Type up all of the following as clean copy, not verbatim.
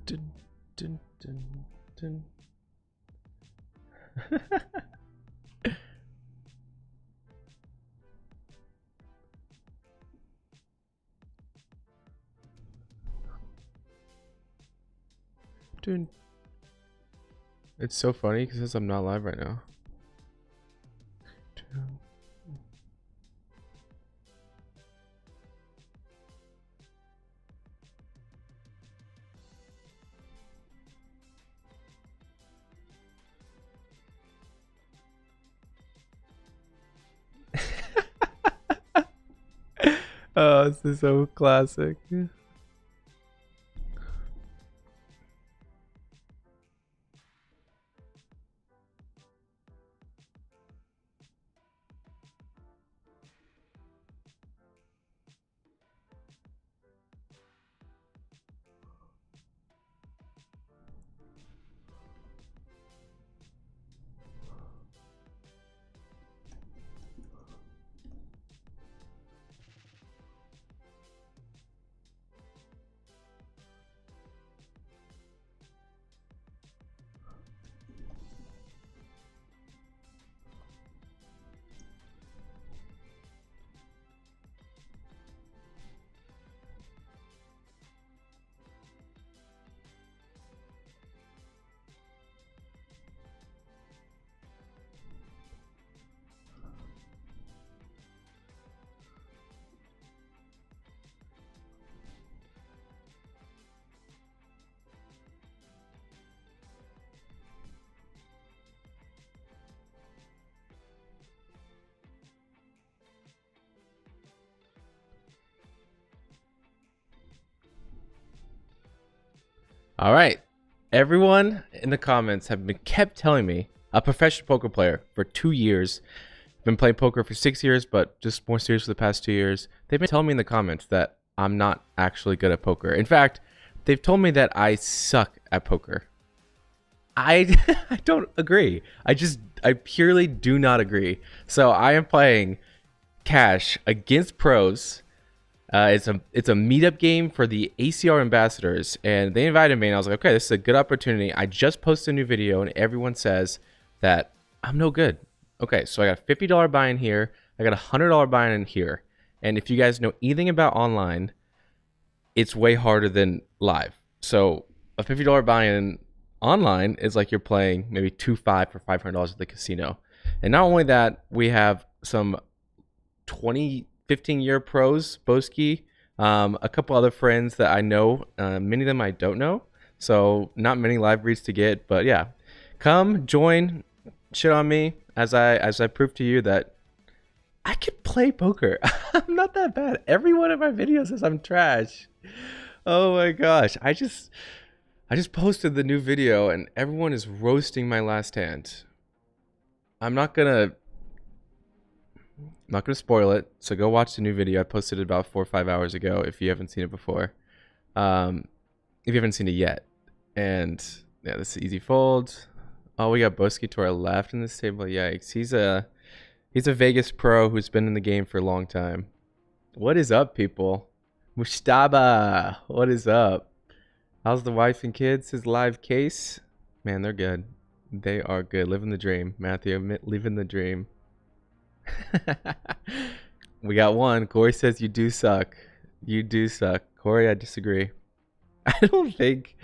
Dun, dun, dun, dun. Dude, it's so funny because I'm not live right now. Oh, this is so classic. All right, everyone in the comments have been kept telling me, a professional poker player for 2 years, been playing poker for 6 years, but just more serious for the past 2 years. They've been telling me in the comments that I'm not actually good at poker. In fact, they've told me that I suck at poker. I I don't agree. I purely do not agree. So I am playing cash against pros. It's a meetup game for the ACR ambassadors, and they invited me, and I was like, okay, this is a good opportunity. I just posted a new video, and everyone says that I'm no good. Okay, so I got a $50 buy-in here. I got a $100 buy-in here. And if you guys know anything about online, it's way harder than live. So a $50 buy-in online is like you're playing maybe 2-5 for $500 at the casino. And not only that, we have some 15-year pros, Boski, a couple other friends that I know, many of them I don't know. So not many live reads to get, but yeah, come join, shit on me as I prove to you that I can play poker. I'm not that bad. Every one of my videos says I'm trash. Oh my gosh. I just posted the new video and everyone is roasting my last hand. I'm not gonna spoil it, so go watch the new video. I posted it about 4 or 5 hours ago if you haven't seen it before. If you haven't seen it yet. And yeah, this is easy fold. Oh, we got Boski to our left in this table. Yikes. He's a Vegas pro who's been in the game for a long time. What is up, people? Mushtaba, what is up? How's the wife and kids? His live case? Man, they're good. They are good. Living the dream. Matthew, living the dream. We got one. Corey says you do suck. You do suck. Corey, I disagree. I don't think...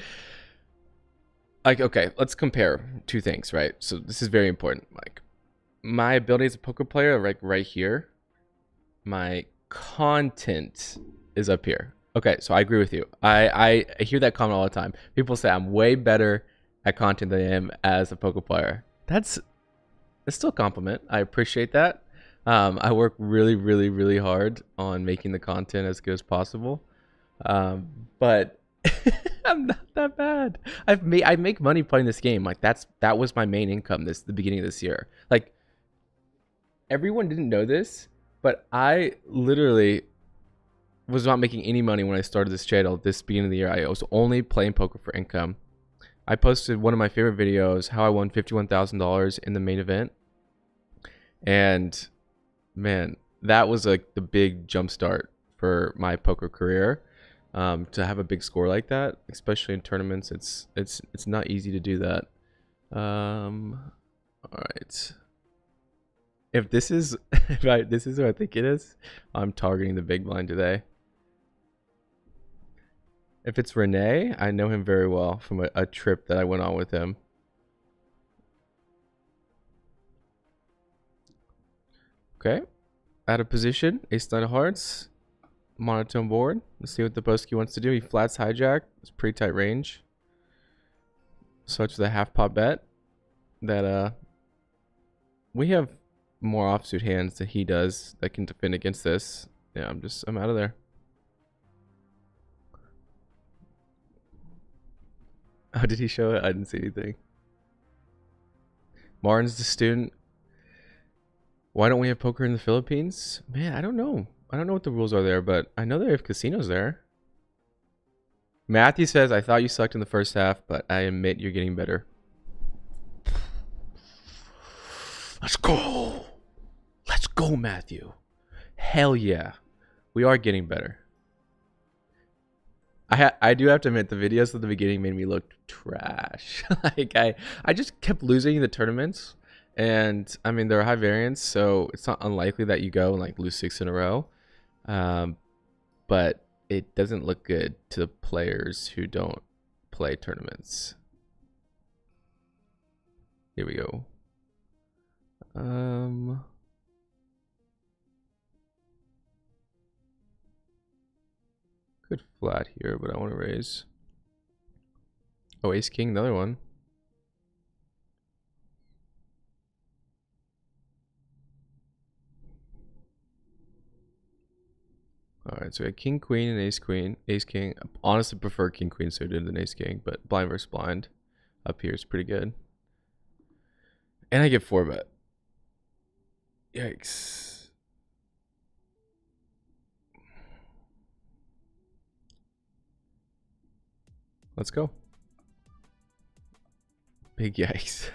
Like, okay, let's compare two things, right? So this is very important. Like, my ability as a poker player, like right here. My content is up here. Okay, so I agree with you. I hear that comment all the time. People say I'm way better at content than I am as a poker player. It's still a compliment. I appreciate that. I work really, really, really hard on making the content as good as possible. But I'm not that bad. I make money playing this game. Like that was my main income the beginning of this year. Like everyone didn't know this, but I literally was not making any money when I started this channel this beginning of the year. I was only playing poker for income. I posted one of my favorite videos, how I won $51,000 in the main event. And man, that was like the big jump start for my poker career. To have a big score like that, especially in tournaments, it's not easy to do that. All right. If this is right, this is what I think it is. I'm targeting the big blind today. If it's Renee, I know him very well from a trip that I went on with him. Okay, out of position, ace nine of hearts, monotone board. Let's see what the Boski wants to do. He flats hijack. It's pretty tight range. Such the half pot bet that we have more offsuit hands than he does that can defend against this. Yeah, I'm out of there. Oh, did he show it? I didn't see anything. Martin's the student. Why don't we have poker in the Philippines? Man, I don't know. I don't know what the rules are there, but I know they have casinos there. Matthew says, I thought you sucked in the first half, but I admit you're getting better. Let's go. Let's go, Matthew. Hell yeah. We are getting better. I do have to admit, the videos at the beginning made me look trash. Like I just kept losing the tournaments. And I mean, they're high variance, so it's not unlikely that you go and like lose 6 in a row. But it doesn't look good to the players who don't play tournaments. Here we go. Could flat here, but I want to raise. Oh, ace king, another one. All right, so we had king queen and ace queen, ace king. I honestly prefer king queen suited than ace king, but blind versus blind up here is pretty good. And I get 4-bet. Yikes. Let's go. Big yikes.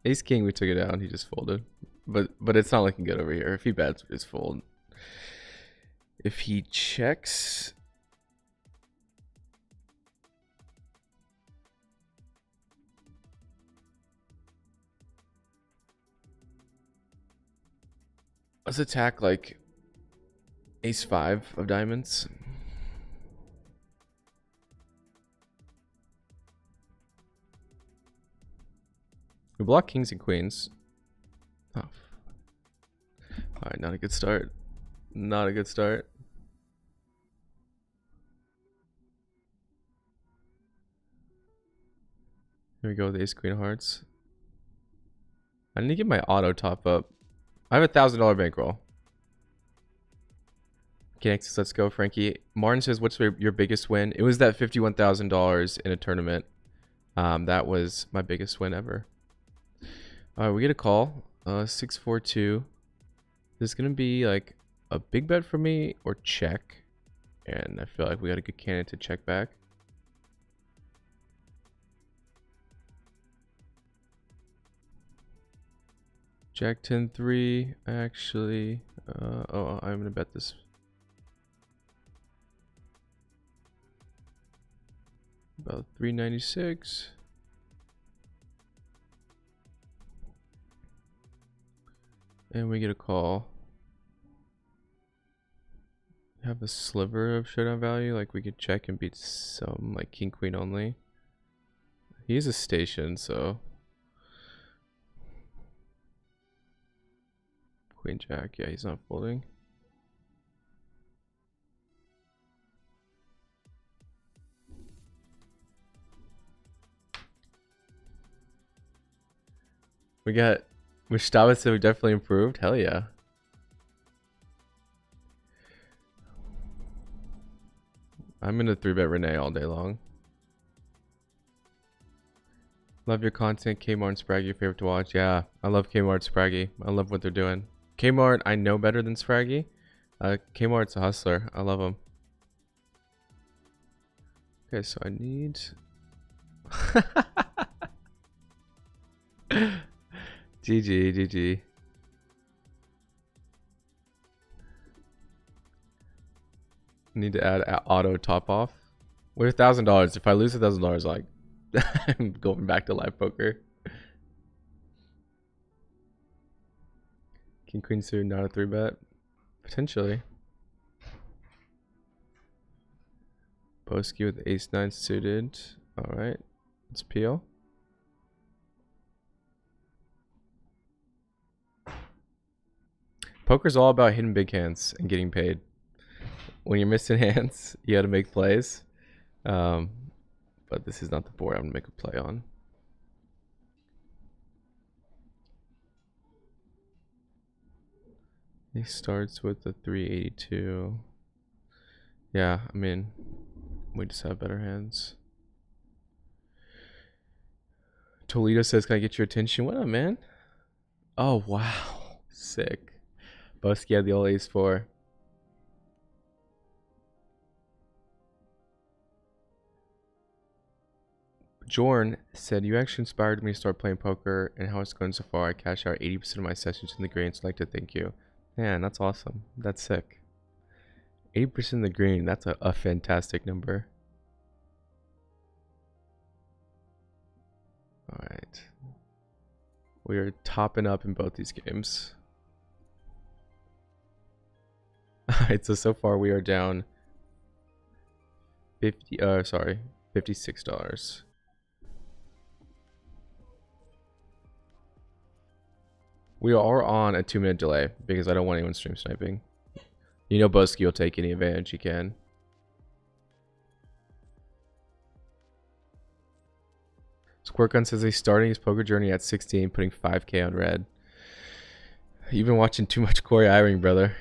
Ace king, we took it down. He just folded, but it's not looking good over here. If he bets, we just fold. If he checks, let's attack like ace 5 of diamonds. We block kings and queens. Oh. Alright, not a good start. Not a good start. Here we go with ace queen of hearts. I need to get my auto top up. I have $1,000 bankroll. Okay, next, let's go, Frankie. Martin says, what's your biggest win? It was that $51,000 in a tournament. That was my biggest win ever. Alright, we get a call. 642. This is gonna be like a big bet for me or check. And I feel like we got a good candidate to check back. Jack 10-3. Actually, oh, I'm gonna bet this. About 396. And we get a call. Have a sliver of showdown value, like we could check and beat some like king queen only. He's a station, so queen jack, yeah, he's not folding. We got Mustafa said we definitely improved. Hell yeah. I'm gonna 3-bet Renee all day long. Love your content. Kmart and Spraggy, your favorite to watch. Yeah, I love Kmart and Spraggy. I love what they're doing. Kmart, I know better than Spraggy. Kmart's a hustler. I love him. Okay, so I need... GG, GG. Need to add auto top off. With $1,000, if I lose $1,000, like I'm going back to live poker. King queen suited, not a 3-bet. Potentially. Boski with ace-9 suited. Alright. Let's peel. Poker's all about hitting big hands and getting paid. When you're missing hands, you gotta make plays. But this is not the board I'm gonna make a play on. He starts with the 382. Yeah, I mean, we just have better hands. Toledo says, can I get your attention? What up, man? Oh, wow. Sick. Boski had the old ace-4. Jorn said, you actually inspired me to start playing poker, and how it's going so far. I cash out 80% of my sessions in the green, so I'd like to thank you. Man, that's awesome. That's sick. 80% in the green, that's a fantastic number. Alright. We are topping up in both these games. Alright, so far we are down $56. We are on a 2-minute delay because I don't want anyone stream sniping. You know Boski will take any advantage he can. Squirtgun says he's starting his poker journey at 16, putting 5K on red. You've been watching too much Corey Eyring, brother.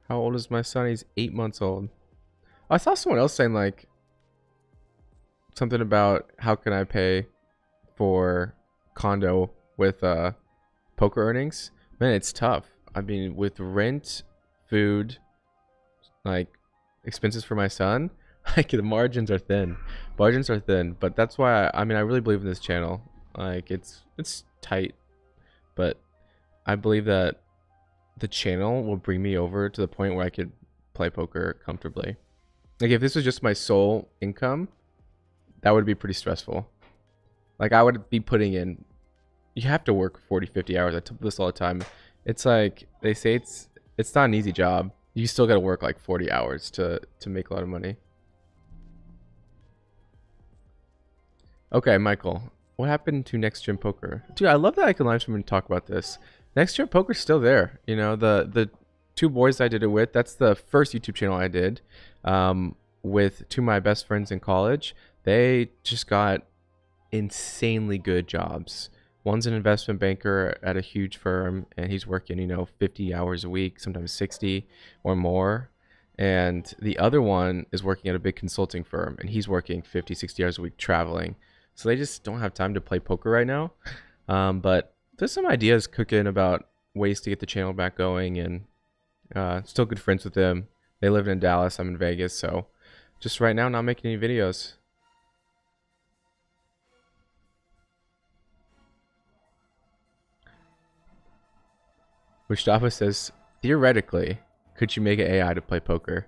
How old is my son? He's 8 months old. I saw someone else saying like something about how can I pay for condo with poker earnings. Man, it's tough. I mean, with rent, food, like expenses for my son, like the margins are thin. Margins are thin, but that's why I mean I really believe in this channel. Like it's tight, but I believe that the channel will bring me over to the point where I could play poker comfortably. Like if this was just my sole income, that would be pretty stressful. Like I would be putting in, you have to work 40-50 hours. I tell this all the time. It's like they say it's not an easy job. You still got to work like 40 hours to make a lot of money. Okay, Michael, what happened to Next Gen Poker? Dude, I love that I can live stream and talk about this. Next Gen Poker's still there. You know, the two boys I did it with, that's the first YouTube channel I did with two of my best friends in college. They just got insanely good jobs. One's an investment banker at a huge firm, and he's working, you know, 50 hours a week, sometimes 60 or more. And the other one is working at a big consulting firm, and he's working 50, 60 hours a week traveling. So they just don't have time to play poker right now. But there's some ideas cooking about ways to get the channel back going, and still good friends with them. They live in Dallas, I'm in Vegas, so just right now not making any videos. Mustafa says, theoretically, could you make an AI to play poker?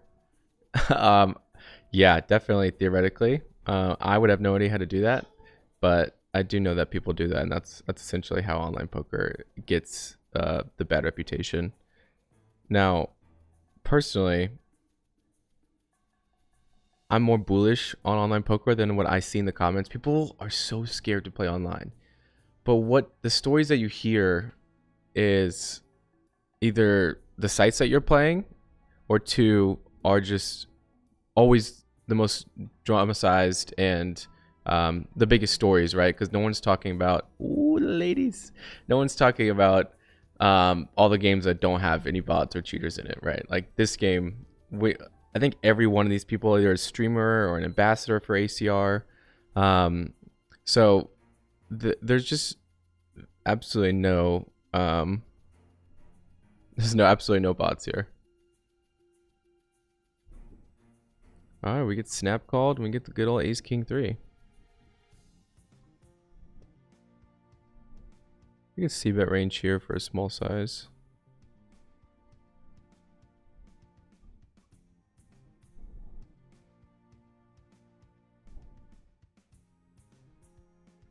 Yeah, definitely theoretically. I would have no idea how to do that, but I do know that people do that, and that's essentially how online poker gets the bad reputation. Now, personally, I'm more bullish on online poker than what I see in the comments. People are so scared to play online, but what the stories that you hear is either the sites that you're playing, or two are just always the most dramatized and the biggest stories, right? Because no one's talking about, ooh, ladies. No one's talking about all the games that don't have any bots or cheaters in it, right? Like this game, I think every one of these people either a streamer or an ambassador for ACR. So there's just absolutely no there's absolutely no bots here. All right, we get snap called and we get the good old ace king 3. You can see bet range here for a small size.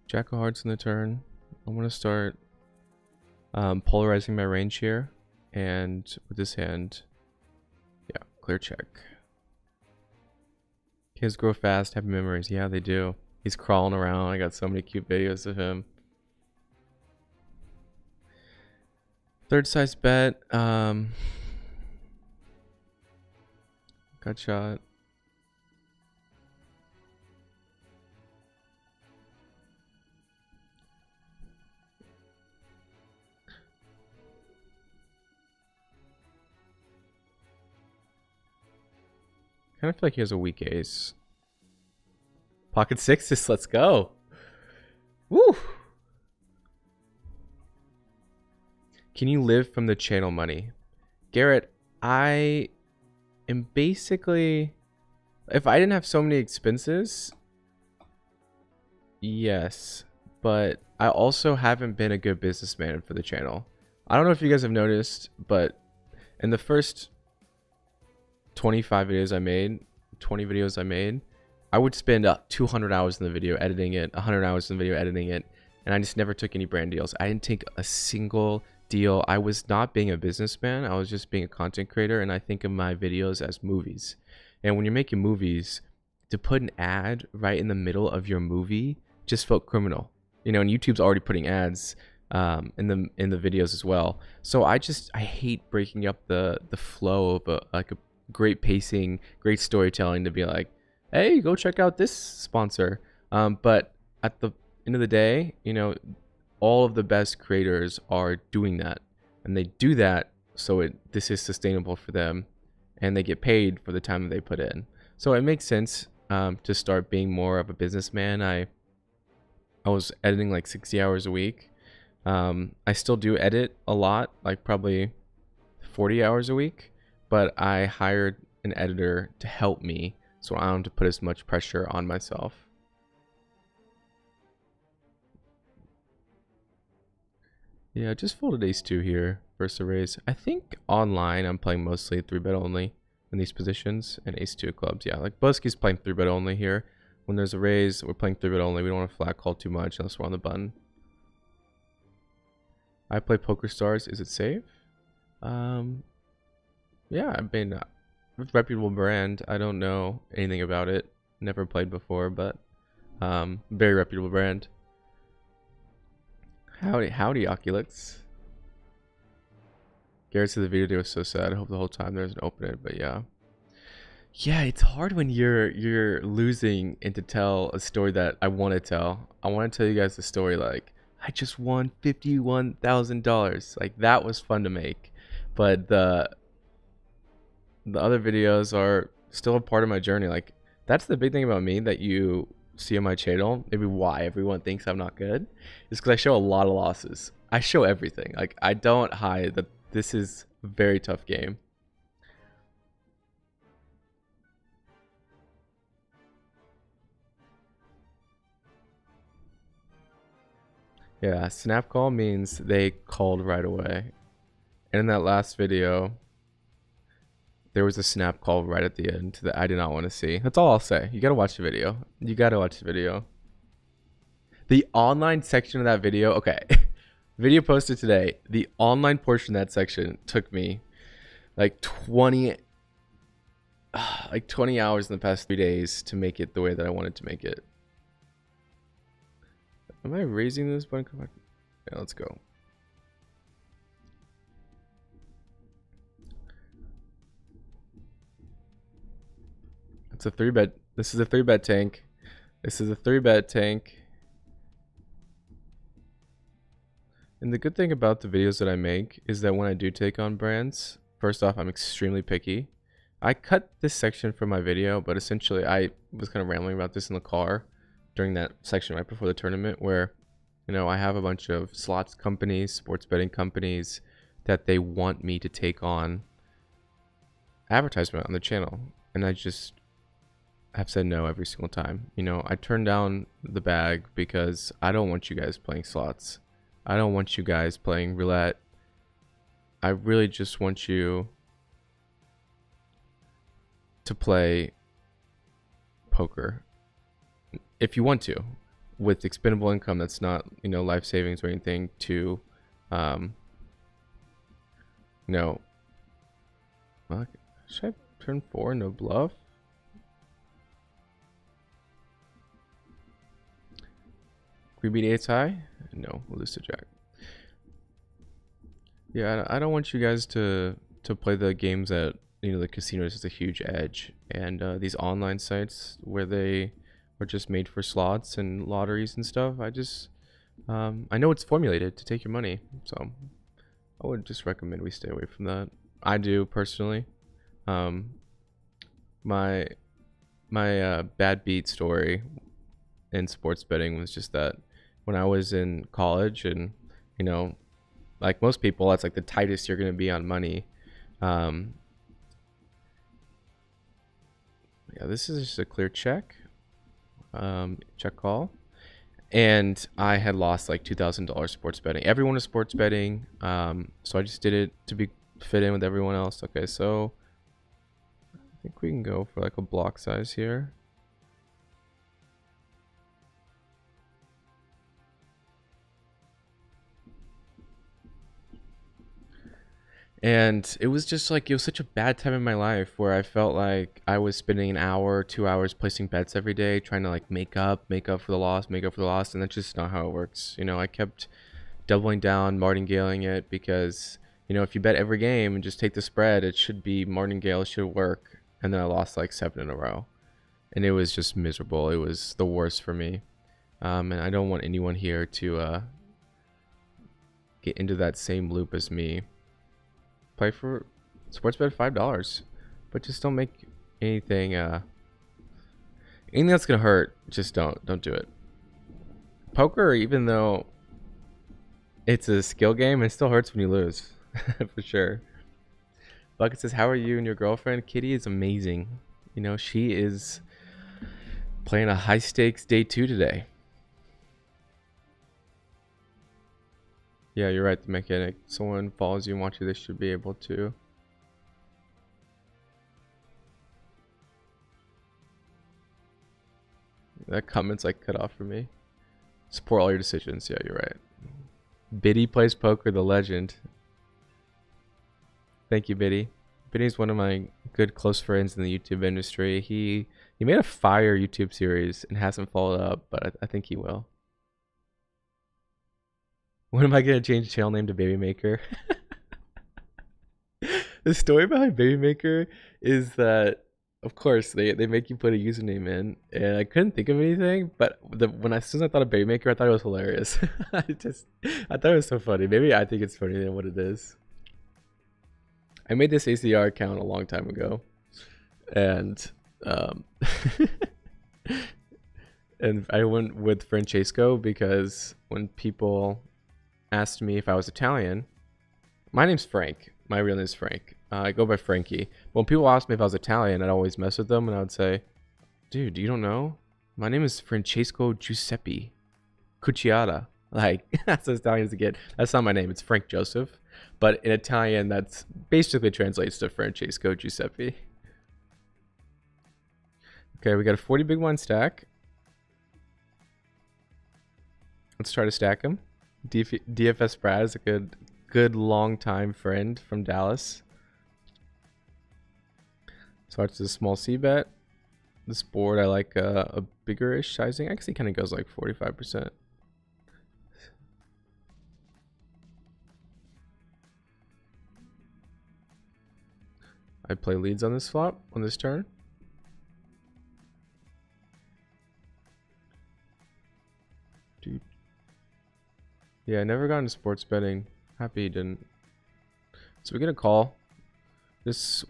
Jack of hearts in the turn. I'm gonna start polarizing my range here, and with this hand, yeah, clear check. Kids grow fast, happy memories. Yeah, they do. He's crawling around. I got so many cute videos of him. Third size bet. Got shot. Kind of feel like he has a weak ace. Pocket sixes, let's go. Woo! Can you live from the channel money? Garrett, I am basically... If I didn't have so many expenses... Yes. But I also haven't been a good businessman for the channel. I don't know if you guys have noticed, but in the first 25 videos I made, 20 videos I made, I would spend 200 hours in the video editing it, 100 hours in the video editing it, and I just never took any brand deals. I didn't take a single deal. I was not being a businessman. I was just being a content creator, and I think of my videos as movies. And when you're making movies, to put an ad right in the middle of your movie just felt criminal. You know, and YouTube's already putting ads in the videos as well. So I hate breaking up the flow of a great pacing, great storytelling to be like, hey, go check out this sponsor. But at the end of the day, you know, all of the best creators are doing that, and they do that so this is sustainable for them, and they get paid for the time that they put in. So it makes sense to start being more of a businessman. I was editing like 60 hours a week. I still do edit a lot, like probably 40 hours a week, but I hired an editor to help me so I don't have to put as much pressure on myself. Yeah, I just folded ace-2 here versus a raise. I think online I'm playing mostly 3-bet only in these positions, and ace-2 of clubs. Yeah, like Buski's playing 3-bet only here. When there's a raise, we're playing 3-bet only. We don't want to flat call too much unless we're on the button. I play Poker Stars. Is it safe? Yeah, I mean, reputable brand. I don't know anything about it. Never played before, but very reputable brand. Howdy, Oculix. Garrett said the video was so sad. I hope the whole time there doesn't open it, but yeah. Yeah, it's hard when you're losing and to tell a story that I want to tell. I want to tell you guys the story like, I just won $51,000. Like, that was fun to make. But the other videos are still a part of my journey. Like, that's the big thing about me that you see on my channel, maybe why everyone thinks I'm not good, is because I show a lot of losses. I show everything. Like, I don't hide that this is a very tough game. Yeah, snap call means they called right away. And in that last video, there was a snap call right at the end that I did not want to see. That's all I'll say. You gotta watch the video. You gotta watch the video. The online section of that video, okay. Video posted today. The online portion of that section took me like 20 hours in the past 3 days to make it the way that I wanted to make it. Am I raising this button? Come back. Yeah, let's go. It's a 3-bet. This is a 3-bet tank. This is a 3-bet tank. And the good thing about the videos that I make is that when I do take on brands, first off, I'm extremely picky. I cut this section from my video, but essentially I was kind of rambling about this in the car during that section right before the tournament where, you know, I have a bunch of slots companies, sports betting companies that they want me to take on advertisement on the channel. And I just have said no every single time. You know, I turned down the bag because I don't want you guys playing slots. I don't want you guys playing roulette. I really just want you to play poker if you want to, with expendable income that's not, you know, life savings or anything to, you know, should I turn 4 no bluff? We beat ace high? No, we'll lose to jack. Yeah, I don't want you guys to play the games at, you know, the casinos is a huge edge, and these online sites where they are just made for slots and lotteries and stuff. I know it's formulated to take your money, so I would just recommend we stay away from that. I do personally. My bad beat story in sports betting was just that when I was in college, and you know, like most people, that's like the tightest you're gonna be on money. Yeah, this is just a clear check. Check call. And I had lost like $2,000 sports betting. Everyone was sports betting, so I just did it to fit in with everyone else. Okay, so I think we can go for like a block size here. And it was just like, it was such a bad time in my life where I felt like I was spending an hour, 2 hours placing bets every day, trying to like make up for the loss, and that's just not how it works. You know, I kept doubling down, martingaling it, because, you know, if you bet every game and just take the spread, it should be martingale, it should work. And then I lost like 7 in a row, and it was just miserable. It was the worst for me. And I don't want anyone here to get into that same loop as me. Play for sports bet $5, but just don't make anything anything that's gonna hurt. Just don't do it. Poker, even though it's a skill game, it still hurts when you lose. For sure. Bucket says, how are you and your girlfriend? Kitty is amazing. You know, she is playing a high stakes day 2 today. Yeah, you're right, the mechanic. Someone follows you and watches you, they should be able to. That comment's like cut off for me. Support all your decisions. Yeah, you're right. Biddy plays poker, the legend. Thank you, Biddy. Biddy's one of my good close friends in the YouTube industry. He made a fire YouTube series and hasn't followed up, but I think he will. When am I gonna change the channel name to Baby Maker? The story behind Baby Maker is that, of course, they make you put a username in, and I couldn't think of anything. But as soon as I thought of Baby Maker, I thought it was hilarious. I thought it was so funny. Maybe I think it's funnier than what it is. I made this ACR account a long time ago, and and I went with Francesco because when people asked me if I was Italian, my name's Frank. My real name is Frank. I go by Frankie. But when people asked me if I was Italian, I'd always mess with them, and I would say, dude, you don't know? My name is Francesco Giuseppe Cucciata. Like, that's as Italian as it gets. That's not my name. It's Frank Joseph. But in Italian, that's basically translates to Francesco Giuseppe. Okay, we got a 40 big blind stack. Let's try to stack him. DFS Brad is a good long time friend from Dallas. Starts as a small C bet. This board I like a bigger-ish sizing. I guess he kind of goes like 45%. I play leads on this flop, on this turn. Dude. Yeah, I never got into sports betting. Happy he didn't. So we get a call. Just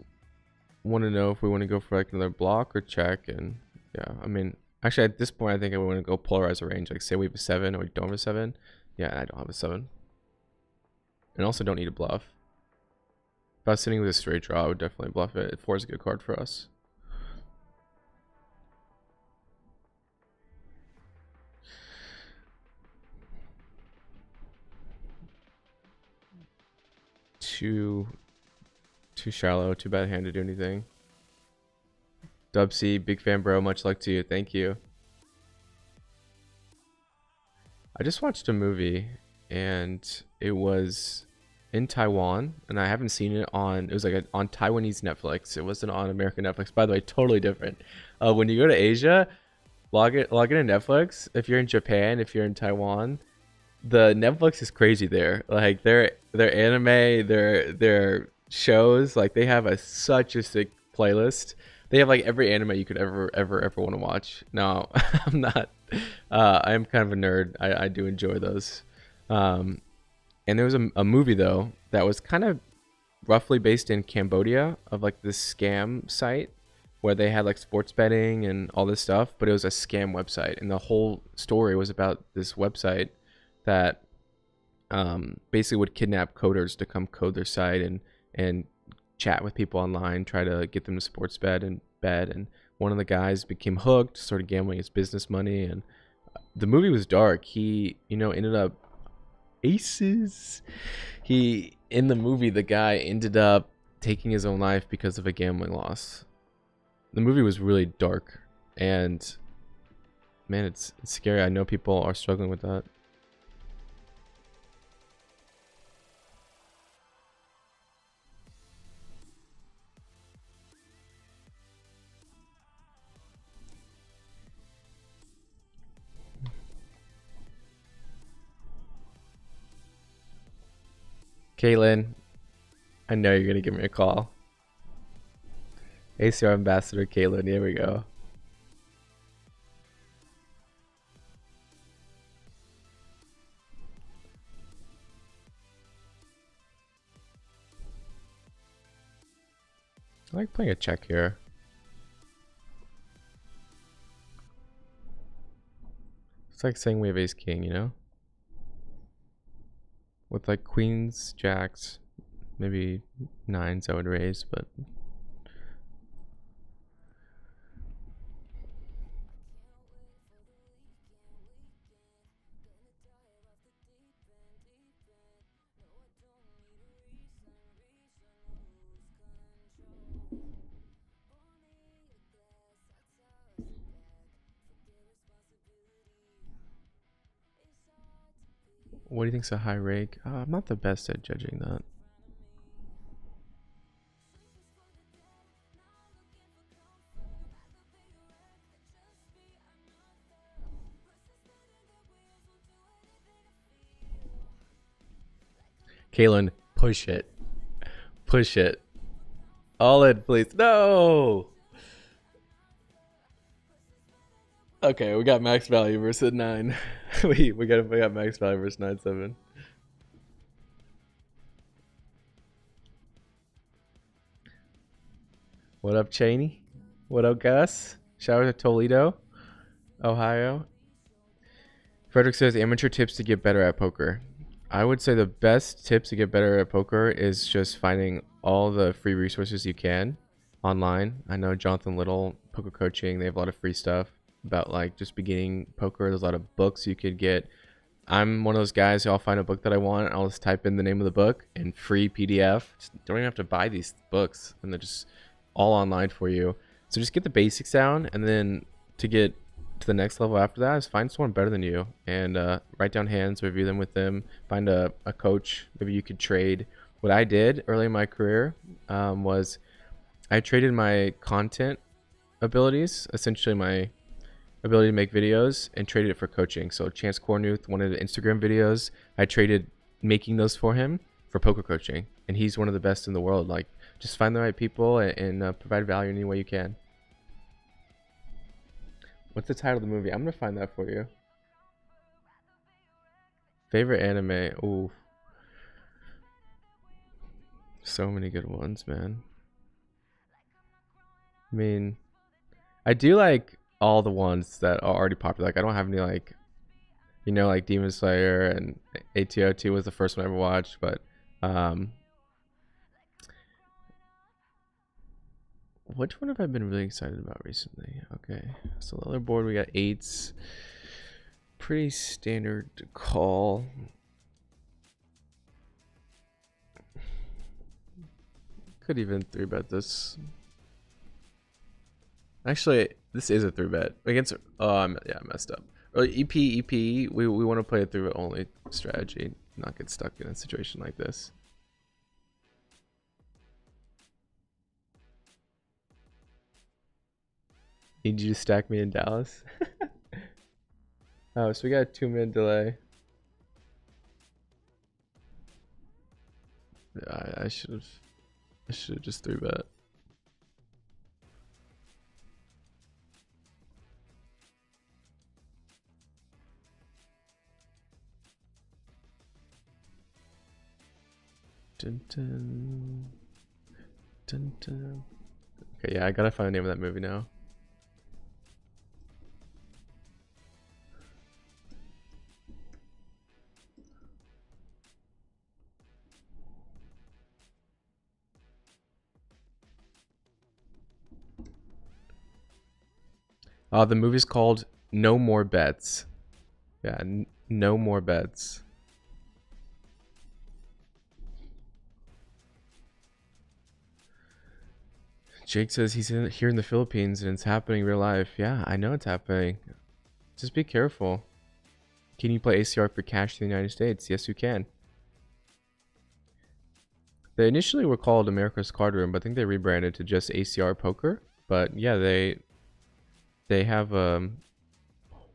want to know if we want to go for like another block or check. And yeah, I mean, actually at this point, I think I want to go polarize a range. Like say we have a 7 or we don't have a 7. Yeah, I don't have a 7. And also don't need a bluff. If I was sitting with a straight draw, I would definitely bluff it. 4 is a good card for us. too shallow, too bad hand to do anything. Dub C, big fan, bro. Much luck to you. Thank you. I just watched a movie, and it was in Taiwan, and I haven't seen it on. It was like on Taiwanese Netflix. It wasn't on American Netflix. By the way, totally different. When you go to Asia, log in to Netflix. If you're in Japan, if you're in Taiwan, the Netflix is crazy there. Like their anime, their shows, like they have such a sick playlist. They have like every anime you could ever want to watch. Now, I'm not. I'm kind of a nerd. I do enjoy those. And there was a movie though that was kind of roughly based in Cambodia, of like this scam site where they had like sports betting and all this stuff, but it was a scam website, and the whole story was about this website that basically would kidnap coders to come code their site and chat with people online, try to get them to sports bet. And one of the guys became hooked, started gambling his business money, and the movie was dark. He, ended up aces. In the movie, the guy ended up taking his own life because of a gambling loss. The movie was really dark, and man, it's scary. I know people are struggling with that. Caitlin, I know you're gonna give me a call. ACR Ambassador Caitlin, here we go. I like playing a check here. It's like saying we have ace king, with like queens, jacks, maybe nines I would raise, but what do you think's a high rake? I'm not the best at judging that. Kaylin, push it. Push it. All in, please. No! Okay, we got max value versus 9. we got max value versus 9-7. What up, Cheney? What up, Gus? Shout out to Toledo, Ohio. Frederick says amateur tips to get better at poker. I would say the best tips to get better at poker is just finding all the free resources you can online. I know Jonathan Little, poker coaching, they have a lot of free stuff about like just beginning poker. There's a lot of books you could get. I'm one of those guys who I'll find a book that I want, I'll just type in the name of the book and free PDF. Just don't even have to buy these books, and they're just all online for you. So just get the basics down, and then to get to the next level after that is find someone better than you and write down hands, review them with them, find a coach. Maybe you could trade. What I did early in my career was I traded my content abilities, essentially my ability to make videos, and traded it for coaching. So Chance Cornuth wanted the Instagram videos. I traded making those for him for poker coaching, and he's one of the best in the world. Like, just find the right people and provide value in any way you can. What's the title of the movie? I'm gonna find that for you. Favorite anime? Ooh, so many good ones, man. I mean, I do like all the ones that are already popular. Like, I don't have any like, like Demon Slayer and ATO2 was the first one I ever watched, but which one have I been really excited about recently? Okay, so the other board we got 8s. Pretty standard call. Could even 3-bet this. Actually, this is a 3-bet against. Oh, yeah, I messed up. EP. We want to play a 3-bet only strategy, not get stuck in a situation like this. Need you to stack me in Dallas. Oh, so we got a 2-minute delay. I should have just 3-bet. Dun, dun. Dun, dun. Okay, yeah, I gotta find the name of that movie now. The movie's called No More Bets. Yeah, No More Bets. Jake says he's here in the Philippines and it's happening in real life. Yeah, I know it's happening. Just be careful. Can you play ACR for cash in the United States? Yes, you can. They initially were called America's Card Room, but I think they rebranded to just ACR Poker. But yeah, they have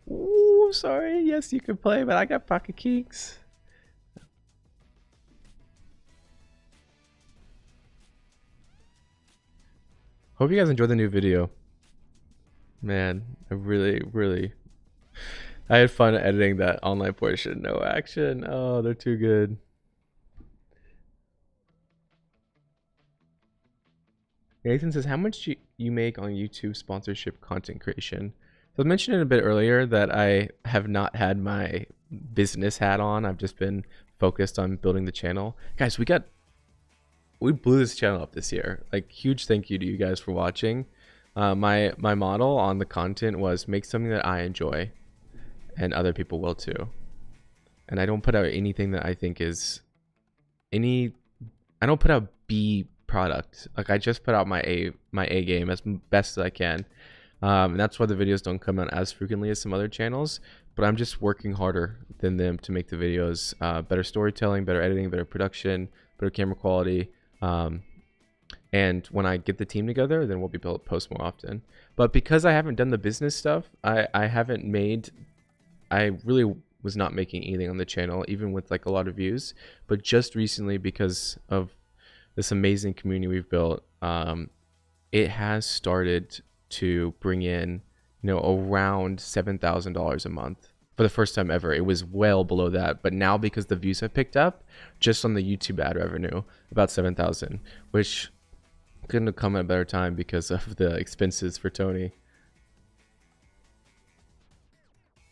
Ooh, sorry. Yes, you can play, but I got pocket kings. Hope you guys enjoyed the new video. Man, I really I had fun editing that online portion. No action. Oh, they're too good. Nathan says, how much do you make on YouTube sponsorship content creation? So I mentioned it a bit earlier that I have not had my business hat on. I've just been focused on building the channel. Guys, we blew this channel up this year. Like, huge thank you to you guys for watching. My model on the content was make something that I enjoy and other people will too. And I don't put out anything that I think is I don't put out B product. Like, I just put out my A game as best as I can. And that's why the videos don't come out as frequently as some other channels, but I'm just working harder than them to make the videos better storytelling, better editing, better production, better camera quality. And when I get the team together, then we'll be able to post more often. But because I haven't done the business stuff, I really was not making anything on the channel, even with like a lot of views. But just recently, because of this amazing community we've built, it has started to bring in, around $7,000 a month for the first time ever. It was well below that, but now because the views have picked up, just on the YouTube ad revenue, about 7,000, which couldn't have come at a better time because of the expenses for Tony.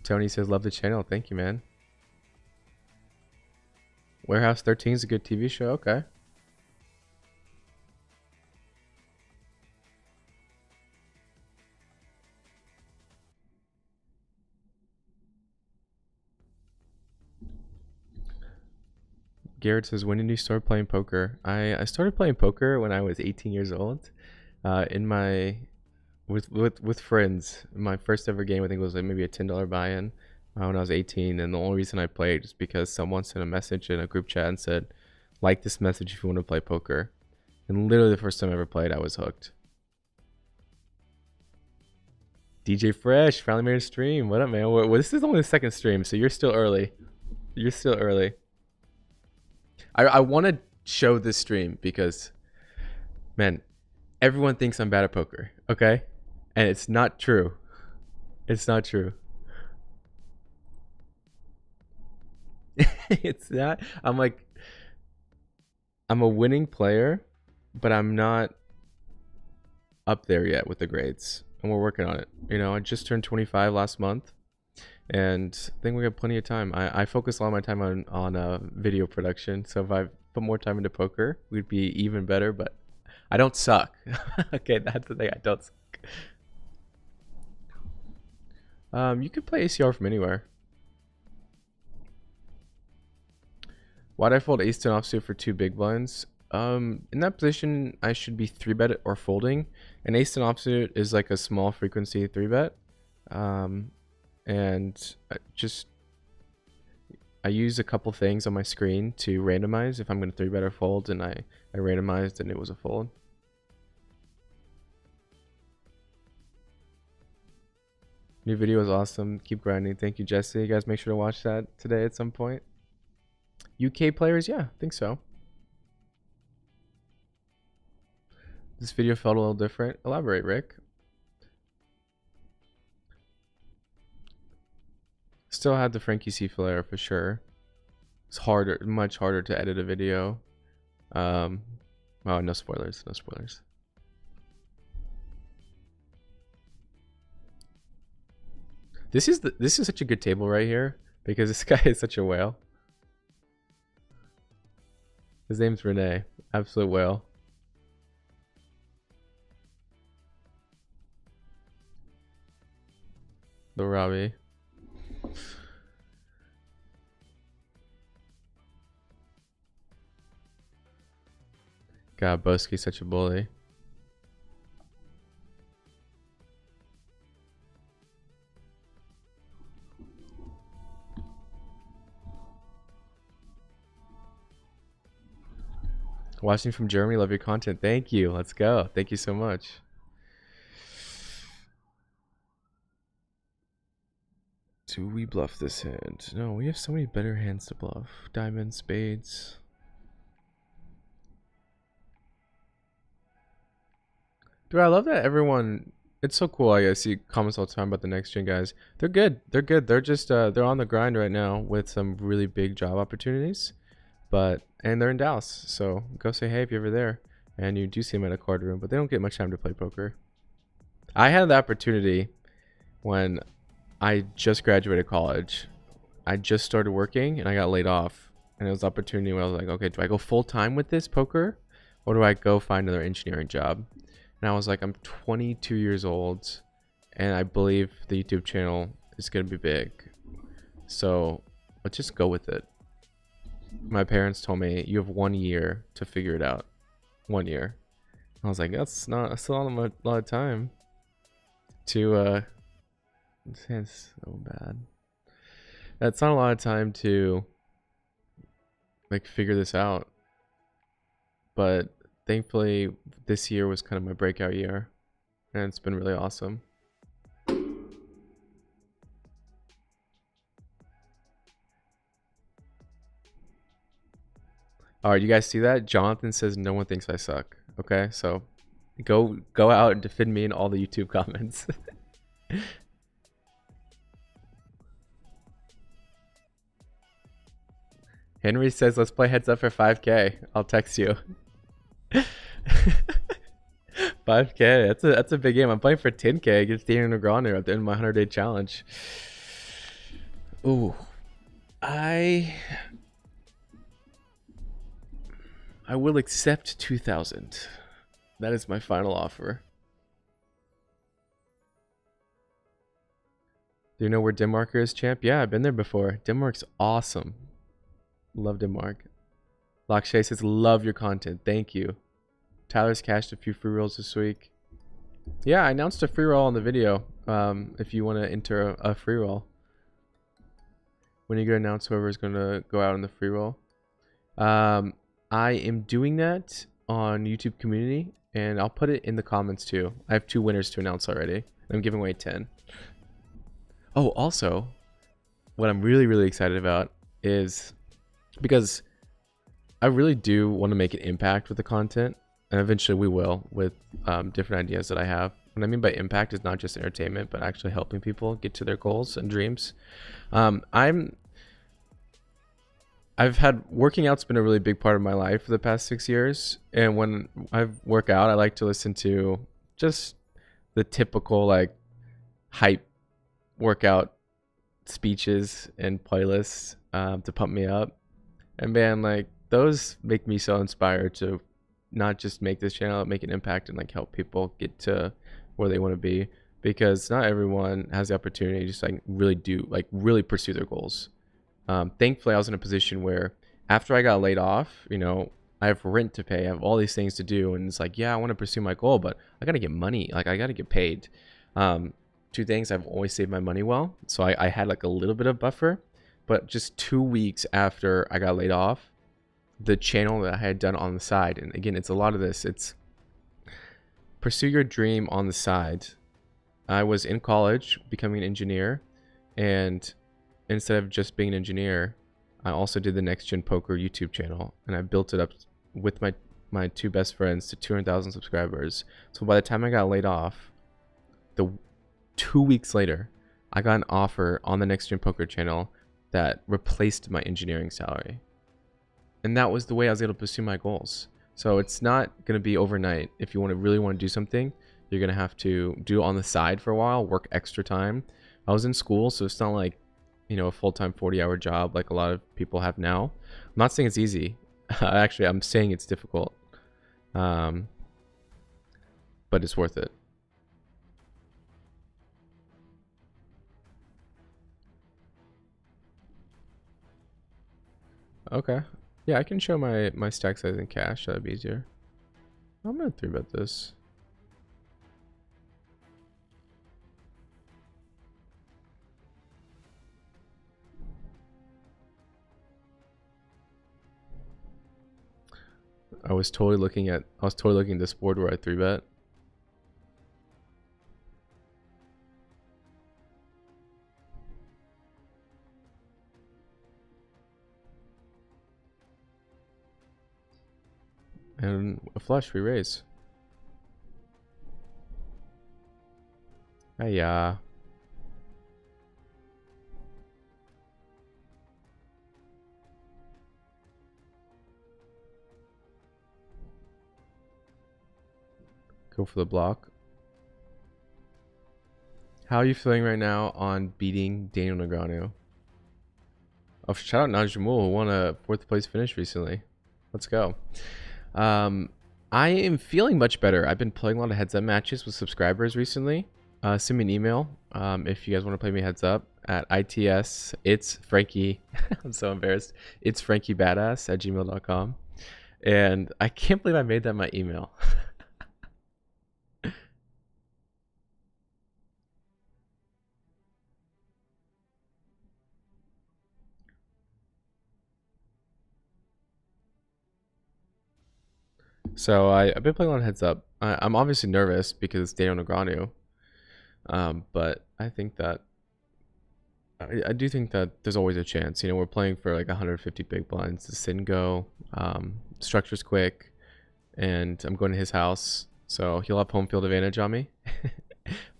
Tony says, love the channel. Thank you, man. Warehouse 13 is a good TV show. Okay. Garrett says, when did you start playing poker? I started playing poker when I was 18 years old, with friends. My first ever game, I think, was like maybe a $10 buy-in when I was 18, and the only reason I played is because someone sent a message in a group chat and said, like this message if you want to play poker. And literally the first time I ever played, I was hooked. DJ Fresh finally made a stream. What up, man? Well, this is only the second stream, so you're still early. You're still early. I want to show this stream because, man, everyone thinks I'm bad at poker, okay? And it's not true. It's not true. It's not. I'm a winning player, but I'm not up there yet with the grades. And we're working on it. I just turned 25 last month. And I think we got plenty of time. I focus a lot of my time on video production. So if I put more time into poker, we'd be even better. But I don't suck. Okay, that's the thing. I don't suck. You could play ACR from anywhere. Why'd I fold ace 10 offsuit for 2 big blinds? In that position, I should be 3-bet or folding. An ace and offsuit is like a small frequency 3-bet. And I use a couple things on my screen to randomize if I'm going to 3-bet or fold, and I randomized and it was a fold. New video was awesome. Keep grinding. Thank you, Jesse. You guys make sure to watch that today at some point. UK players? Yeah, I think so. This video felt a little different. Elaborate, Rick. Still had the Frankie C flair for sure. It's harder, much harder to edit a video. Oh, no spoilers, no spoilers. This is such a good table right here because this guy is such a whale. His name's Renee, absolute whale. The Robbie. God, Boski's such a bully. Watching from Germany, love your content. Thank you. Let's go. Thank you so much. Do we bluff this hand? No, we have so many better hands to bluff. Diamonds, spades. Dude, I love that everyone. It's so cool. I see comments all the time about the next gen guys. They're good. They're good. They're just they're on the grind right now with some really big job opportunities. And they're in Dallas, so go say hey if you're ever there. And you do see them at a card room, but they don't get much time to play poker. I had the opportunity when I just graduated college. I just started working and I got laid off. And it was an opportunity where I was like, okay, do I go full time with this poker? Or do I go find another engineering job? And I was like, I'm 22 years old and I believe the YouTube channel is going to be big. So let's just go with it. My parents told me you have 1 year to figure it out. 1 year. I was like, that's still not a lot of time to this hand's so bad. That's not a lot of time to like figure this out. But thankfully this year was kind of my breakout year and it's been really awesome. All right, you guys see that? Jonathan says no one thinks I suck. Okay, so go out and defend me in all the YouTube comments. Henry says let's play heads up for 5K. I'll text you. 5K. That's a big game. I'm playing for 10K against Daniel Negreanu at the end of my 100-day challenge. Ooh, I will accept 2,000. That is my final offer. Do you know where Denmark is, champ? Yeah, I've been there before. Denmark's awesome. Love Denmark. Lakshay says, love your content. Thank you. Tyler's cashed a few free rolls this week. Yeah, I announced a free roll on the video. If you want to enter a free roll. When are you going to announce whoever's going to go out on the free roll? I am doing that on YouTube community and I'll put it in the comments too. I have 2 winners to announce already. I'm giving away 10. Oh, also, what I'm really, really excited about is because I really do want to make an impact with the content, and eventually we will with different ideas that I have. What I mean by impact is not just entertainment, but actually helping people get to their goals and dreams. I've had working out's been a really big part of my life for the past 6 years. And when I work out, I like to listen to just the typical like hype workout speeches and playlists to pump me up. And man, like those make me so inspired to not just make this channel, make an impact and like help people get to where they want to be. Because not everyone has the opportunity to just like really pursue their goals. Thankfully, I was in a position where after I got laid off, you know, I have rent to pay. I have all these things to do, and it's like, yeah, I want to pursue my goal, but I gotta get money. Like I gotta get paid. Two things: I've always saved my money well, so I had like a little bit of buffer. But just 2 weeks after I got laid off, the channel that I had done on the side, and again, it's a lot of this. It's pursue your dream on the side. I was in college becoming an engineer, and instead of just being an engineer, I also did the Next Gen Poker YouTube channel, and I built it up with my two best friends to 200,000 subscribers. So by the time I got laid off, 2 weeks later, I got an offer on the Next Gen Poker channel that replaced my engineering salary. And that was the way I was able to pursue my goals. So it's not going to be overnight. If you really want to do something, you're going to have to do it on the side for a while, work extra time. I was in school, so it's not like, a full-time 40-hour job like a lot of people have now. I'm not saying it's easy. Actually, I'm saying it's difficult. But it's worth it. Okay. Yeah, I can show my stack size in cash. That'd be easier. I'm gonna 3-bet this. I was totally looking at this board where I 3-bet. And a flush, we raise. Yeah. Go for the block. How are you feeling right now on beating Daniel Negreanu? Oh, shout out Najmul, who won a 4th place finish recently. Let's go. I am feeling much better. I've been playing a lot of heads up matches with subscribers recently. Send me an email if you guys want to play me heads up at ITS. It's Frankie. I'm so embarrassed. It's frankiebadass@gmail.com. And I can't believe I made that my email. So I've been playing a lot of heads up. I'm obviously nervous because it's Daniel Negreanu. But I think that I do think that there's always a chance. We're playing for like 150 big blinds. The sit and go. Structure's quick, and I'm going to his house, so he'll have home field advantage on me.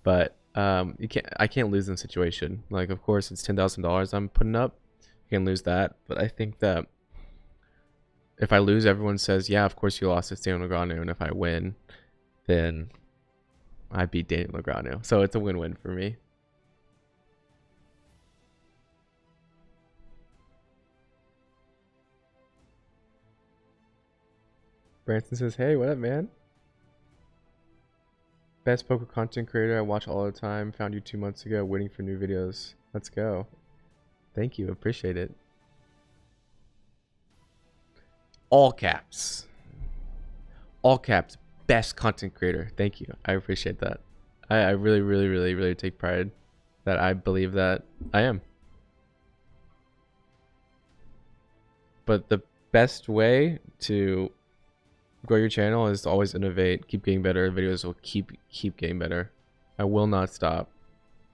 But I can't lose in the situation. Like, of course, it's $10,000 I'm putting up. I can lose that, but I think that if I lose, everyone says, yeah, of course you lost to Daniel Negreanu, and if I win, then I beat Daniel Negreanu. So it's a win-win for me. Branson says, hey, what up, man? Best poker content creator I watch all the time. Found you 2 months ago, waiting for new videos. Let's go. Thank you. Appreciate it. All caps. All caps. Best content creator. Thank you. I appreciate that. I really, really, really, really take pride that I believe that I am. But the best way to grow your channel is to always innovate, keep getting better. Videos will keep getting better. I will not stop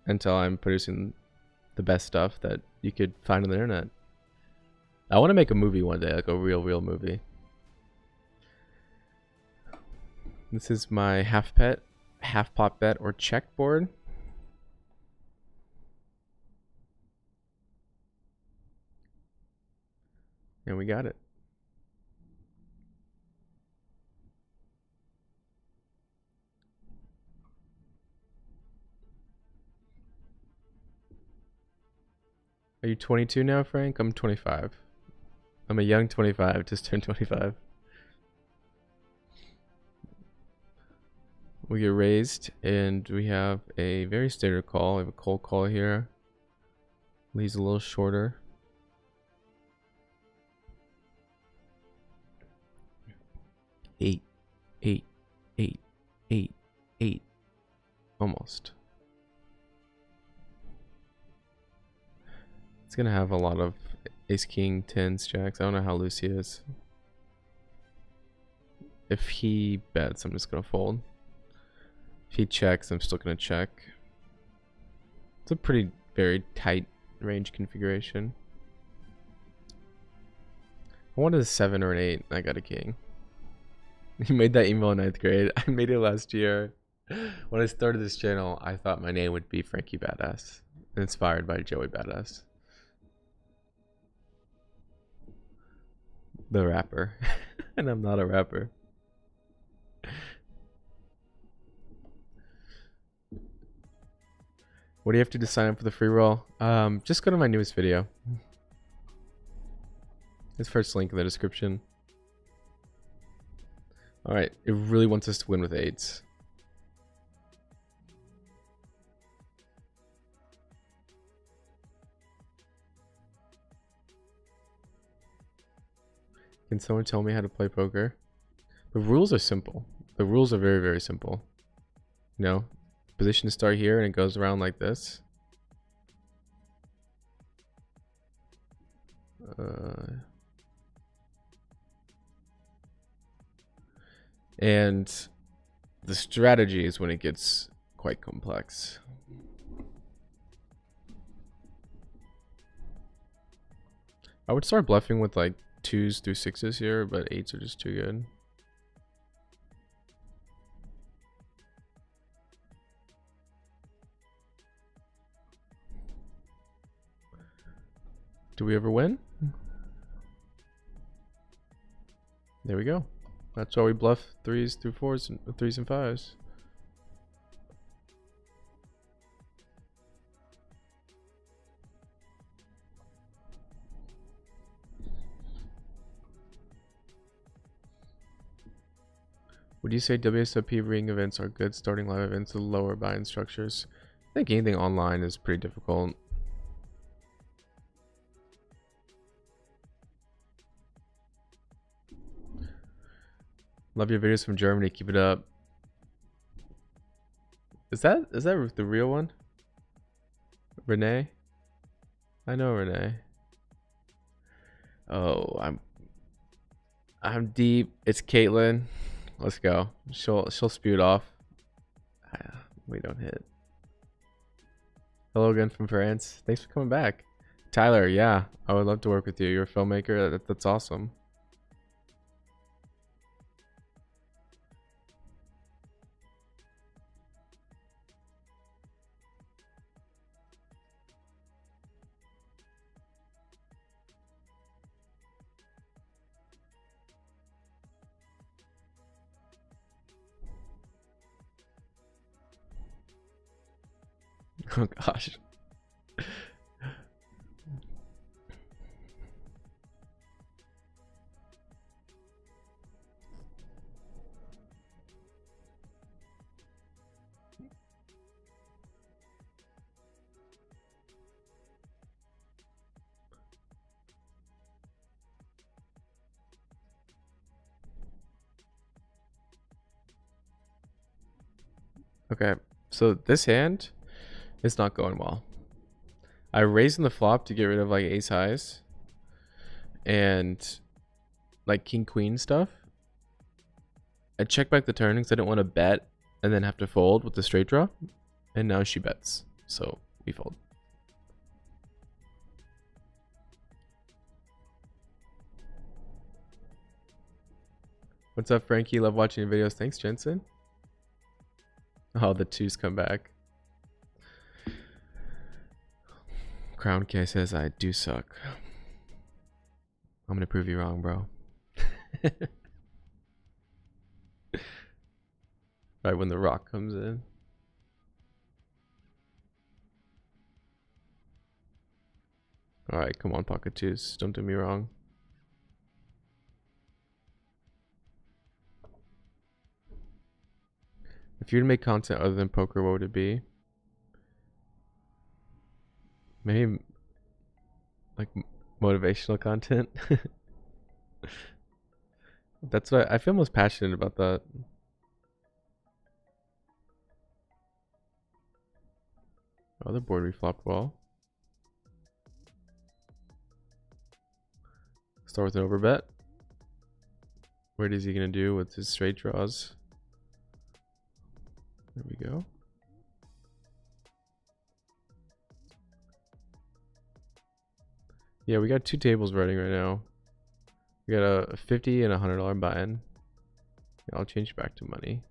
until I'm producing the best stuff that you could find on the internet. I want to make a movie one day, like a real movie. This is my half pot bet or check board. And we got it. Are you 22 now, Frank? I'm 25. I'm a young 25, just turned 25. We get raised, and we have a very standard call. We have a cold call here. Leaves a little shorter. 8. Almost. It's gonna have a lot of ace, king, 10s, jacks. I don't know how loose he is. If he bets, I'm just gonna fold. If he checks, I'm still gonna check. It's a pretty very tight range configuration. I wanted a 7 or an 8. I got a king. You made that email in 9th grade. I made it last year. When I started this channel, I thought my name would be Frankie Badass, inspired by Joey Badass, the rapper. And I'm not a rapper. What do you have to do to sign up for the free roll? Just go to my newest video. This first link in the description. Alright, it really wants us to win with 8s. Can someone tell me how to play poker? The rules are simple. The rules are very, very simple. You know, position to start here and it goes around like this. And the strategy is when it gets quite complex. I would start bluffing with like 2s through 6s here, but 8s are just too good. Do we ever win? There we go. That's why we bluff 3s through 4s and 3s and 5s. Would you say WSOP ring events are good starting live events with lower buy-in structures? I think anything online is pretty difficult. Love your videos from Germany. Keep it up. Is that the real one? Renee? I know Renee. Oh, I'm deep. It's Caitlin. Let's go. She'll spew it off. We don't hit. Hello again from France. Thanks for coming back. Tyler, yeah. I would love to work with you. You're a filmmaker. That's awesome. Oh gosh. Okay, so this hand is not going well. I raised in the flop to get rid of like ace highs and like king queen stuff. I checked back the turn because I didn't want to bet and then have to fold with the straight draw. And now she bets, so we fold. What's up, Frankie? Love watching your videos. Thanks, Jensen. Oh, the 2s come back. Crown K says I do suck. I'm gonna prove you wrong, bro. Right when the rock comes in. Alright, come on, pocket 2s. Don't do me wrong. If you were to make content other than poker, what would it be? Maybe like motivational content. That's what I feel most passionate about that. Other board we flopped well. Start with an overbet. What is he gonna do with his straight draws? There we go. Yeah, we got two tables running right now. We got a $50 and $100 buy-in. I'll change back to money.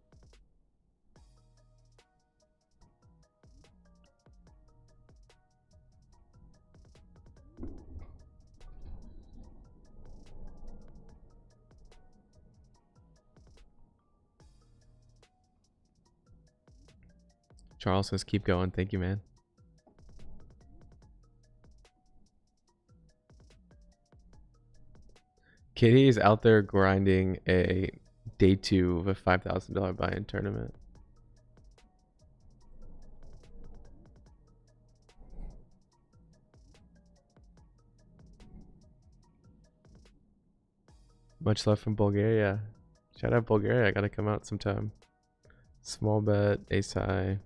Charles says, keep going. Thank you, man. Kitty is out there grinding a day 2 of a $5,000 buy-in tournament. Much love from Bulgaria. Shout out Bulgaria. I gotta come out sometime. Small bet, ace high.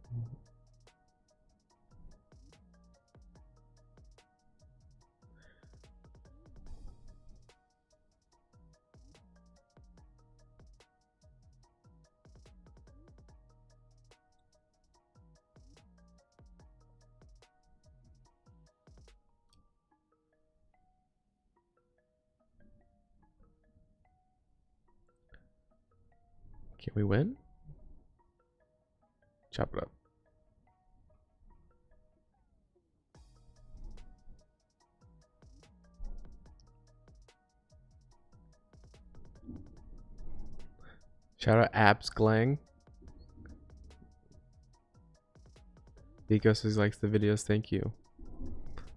Can we win? Chop it up. Shout out Abs Glang. Vico says he likes the videos. Thank you.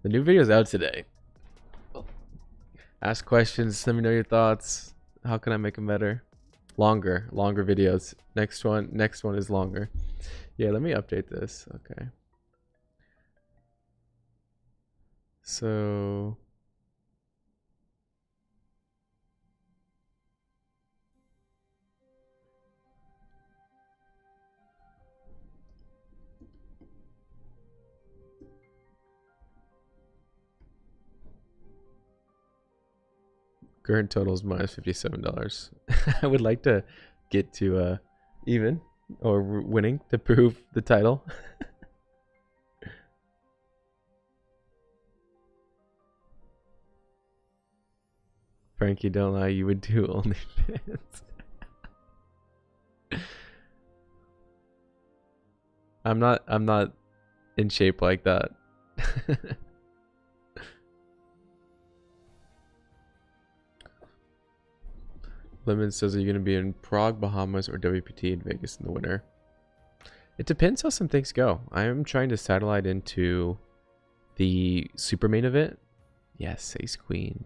The new video's out today. Ask questions. Let me know your thoughts. How can I make them better? Longer videos. Next one is longer. Yeah, let me update this. Okay. So current total is minus $57. I would like to get to even or winning to prove the title. Frankie, don't lie, you would do OnlyFans. I'm not in shape like that. Lemon says, are you going to be in Prague, Bahamas, or WPT in Vegas in the winter? It depends how some things go. I am trying to satellite into the super main event. Yes, ace queen.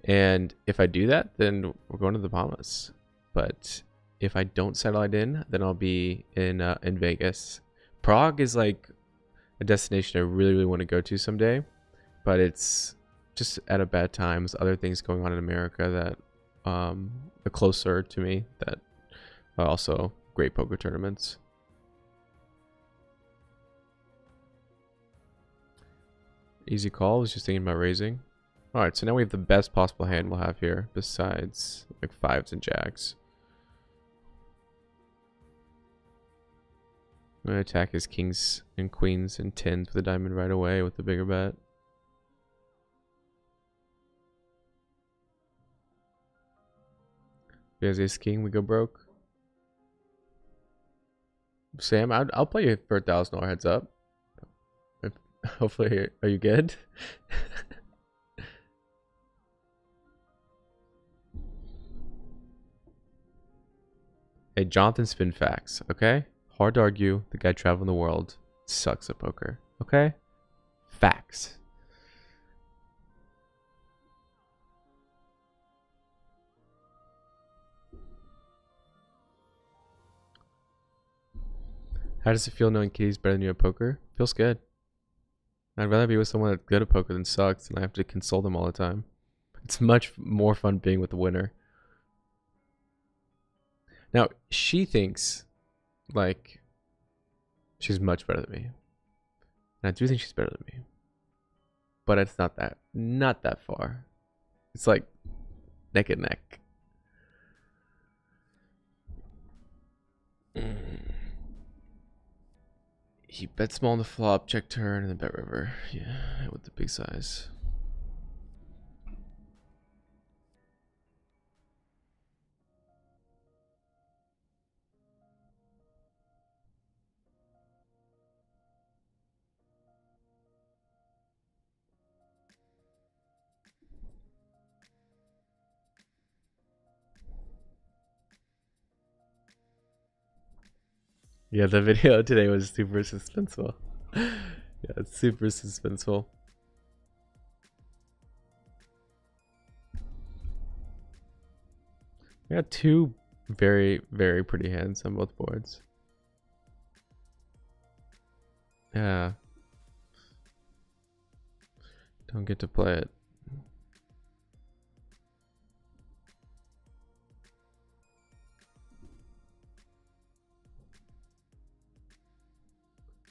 And if I do that, then we're going to the Bahamas. But if I don't satellite in, then I'll be in Vegas. Prague is like a destination I really, really want to go to someday. But it's just at a bad time. There's other things going on in America that are closer to me that are also great poker tournaments. Easy call. I was just thinking about raising. Alright, so now we have the best possible hand we'll have here besides like 5s and jacks. I'm going to attack his kings and queens and 10s with a diamond right away with the bigger bet. If he has ace king, we go broke. Sam, I'll play you for $1,000 heads up. Hopefully, are you good? Hey, Jonathan spin facts, okay? Hard to argue. The guy traveling the world sucks at poker, okay? Facts. How does it feel knowing Kitty's better than you at poker? Feels good. I'd rather be with someone that's good at poker than sucks, and I have to console them all the time. It's much more fun being with the winner. Now, she thinks like she's much better than me. And I do think she's better than me. But it's not that far. It's like neck and neck. He bet small on the flop, check turn, and then bet river. Yeah, with the big size. Yeah, the video today was super suspenseful. Yeah, it's super suspenseful. We got two very, very pretty hands on both boards. Yeah. Don't get to play it.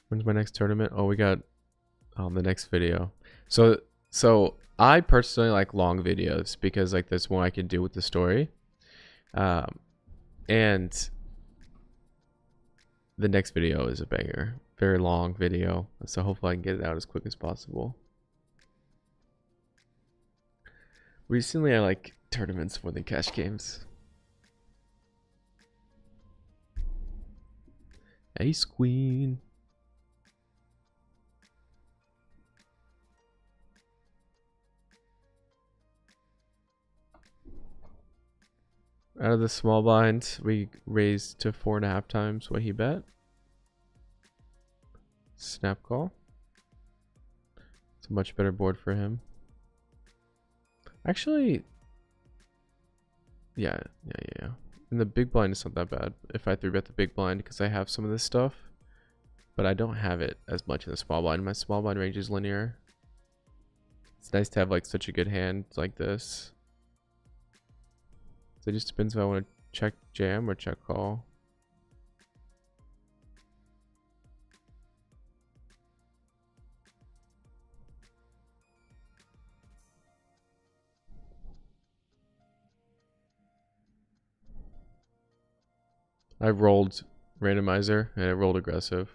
When's my next tournament? Oh, we got the next video. So I personally like long videos because like there's one I can do with the story. And the next video is a banger. Very long video. So hopefully I can get it out as quick as possible. Recently I like tournaments more than cash games. Ace Queen. Out of the small blind, we raised to 4.5 times what he bet. Snap call. It's a much better board for him. Actually, yeah. And the big blind is not that bad if I 3-bet the big blind because I have some of this stuff. But I don't have it as much in the small blind. My small blind range is linear. It's nice to have like such a good hand like this. So it just depends if I want to check jam or check call. I rolled randomizer and I rolled aggressive.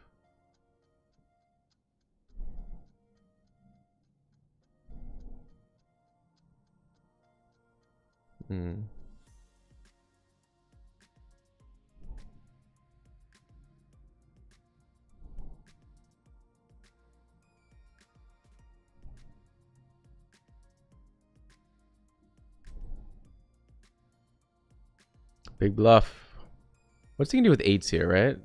Big bluff. What's he gonna do with 8s here, right?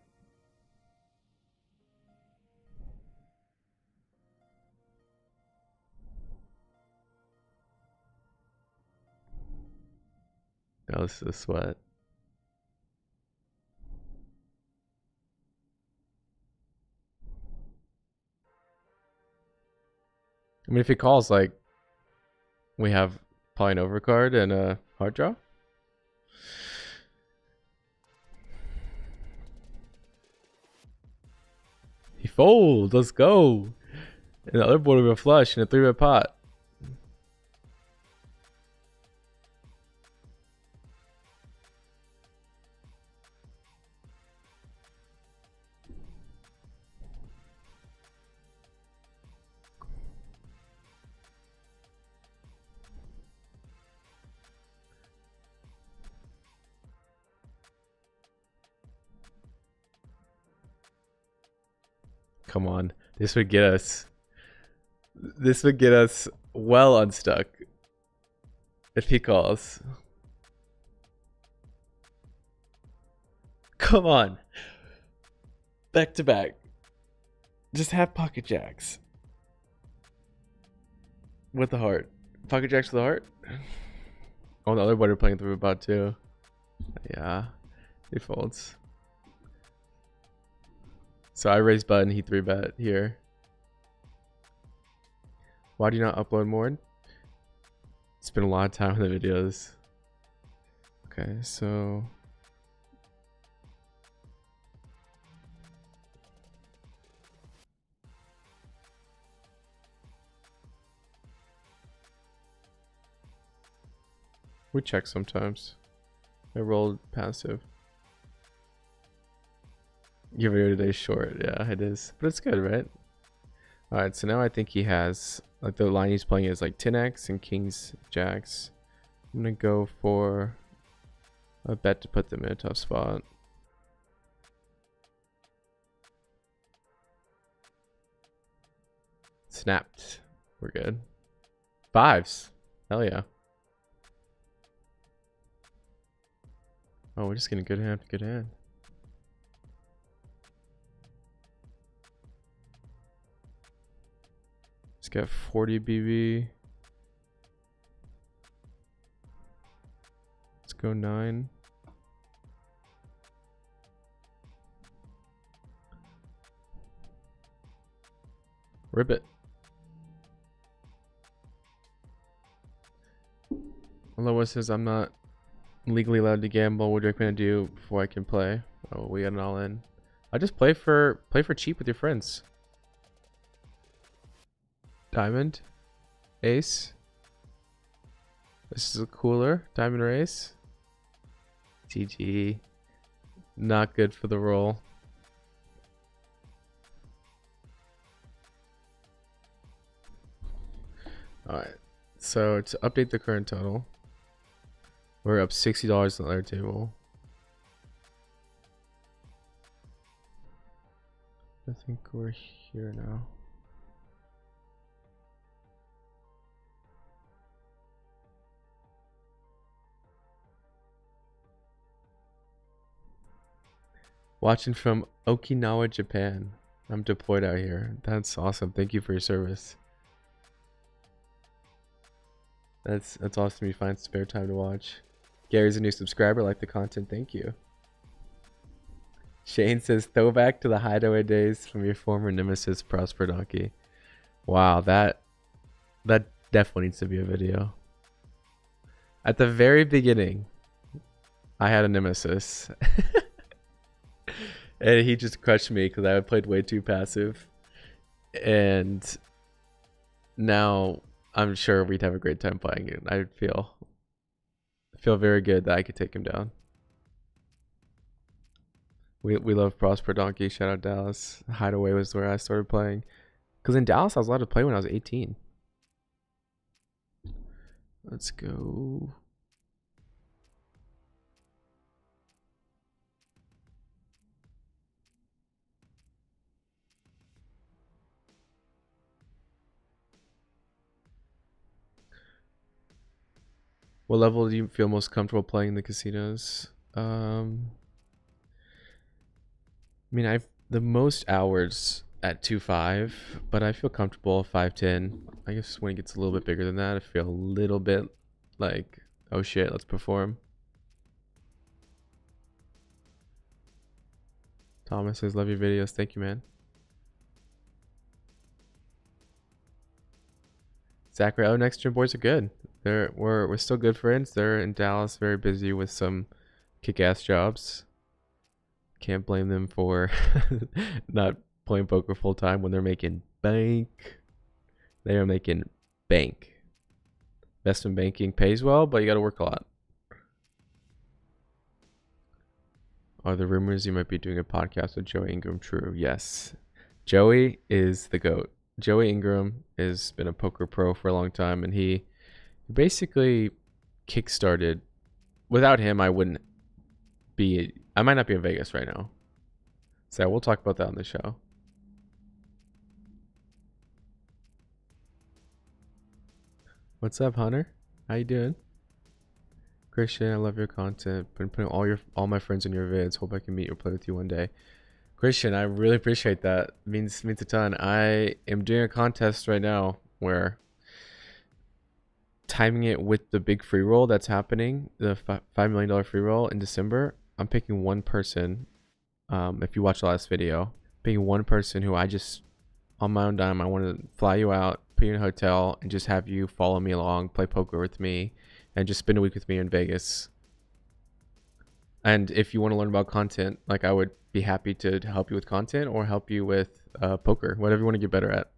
That was a sweat. I mean, if he calls, like, we have probably an overcard and a hard draw. He folds. Let's go. And the other board with a flush and a 3-bet pot. Come on. This would get us. This would get us well unstuck. If he calls. Come on. Back to back. Just have pocket jacks. With the heart. Pocket jacks with the heart? Oh, the other board are playing through about too. Yeah. He folds. So I raise button, he 3-bet here. Why do you not upload more? Spend a lot of time on the videos. Okay, so We check sometimes. I rolled passive. Your video today's short. Yeah, it is. But it's good, right? Alright, so now I think he has... Like, the line he's playing is like 10x and kings, jacks. I'm gonna go for a bet to put them in a tough spot. Snapped. We're good. Fives. Hell yeah. Oh, we're just getting good hand, good hand. Let's get 40 BB. Let's go 9. Rip it. Lois says I'm not legally allowed to gamble. What do you recommend I do before I can play? Oh, we got an all in. I just play for cheap with your friends. Diamond, ace. This is a cooler diamond or ace. GG. Not good for the roll. Alright, so to update the current total, we're up $60 on the other table. I think we're here now. Watching from Okinawa, Japan. I'm deployed out here. That's awesome. Thank you for your service. That's awesome. You find spare time to watch. Gary's a new subscriber. Like the content. Thank you. Shane says, throwback to the hideaway days from your former nemesis, Prosper Donkey. Wow, that definitely needs to be a video. At the very beginning, I had a nemesis. And he just crushed me because I played way too passive. And now I'm sure we'd have a great time playing it. I feel very good that I could take him down. We love Prosper Donkey. Shout out Dallas. Hideaway was where I started playing. Because in Dallas, I was allowed to play when I was 18. Let's go. What level do you feel most comfortable playing in the casinos? I mean, I've the most hours at 2.5, but I feel comfortable 5.10. I guess when it gets a little bit bigger than that, I feel a little bit like, oh shit, let's perform. Thomas says, love your videos. Thank you, man. Zachary, oh, next gen boys are good. We're still good friends. They're in Dallas, very busy with some kick-ass jobs. Can't blame them for not playing poker full time when they're making bank. They are making bank. Investment banking pays well, but you got to work a lot. Are the rumors you might be doing a podcast with Joey Ingram true? Yes. Joey is the GOAT. Joey Ingram has been a poker pro for a long time, and he basically kickstarted. Without him, I might not be in Vegas right now. So we'll talk about that on the show. What's up, Hunter? How you doing? Christian, I love your content. Been putting all my friends in your vids. Hope I can meet or play with you one day. Christian, I really appreciate that. It means a ton. I am doing a contest right now where timing it with the big free roll that's happening, the $5 million free roll in December. I'm picking one person. If you watch the last video, picking one person who I just on my own dime, I want to fly you out, put you in a hotel, and just have you follow me along, play poker with me, and just spend a week with me in Vegas. And if you want to learn about content, like I would be happy to help you with content or help you with poker, whatever you want to get better at.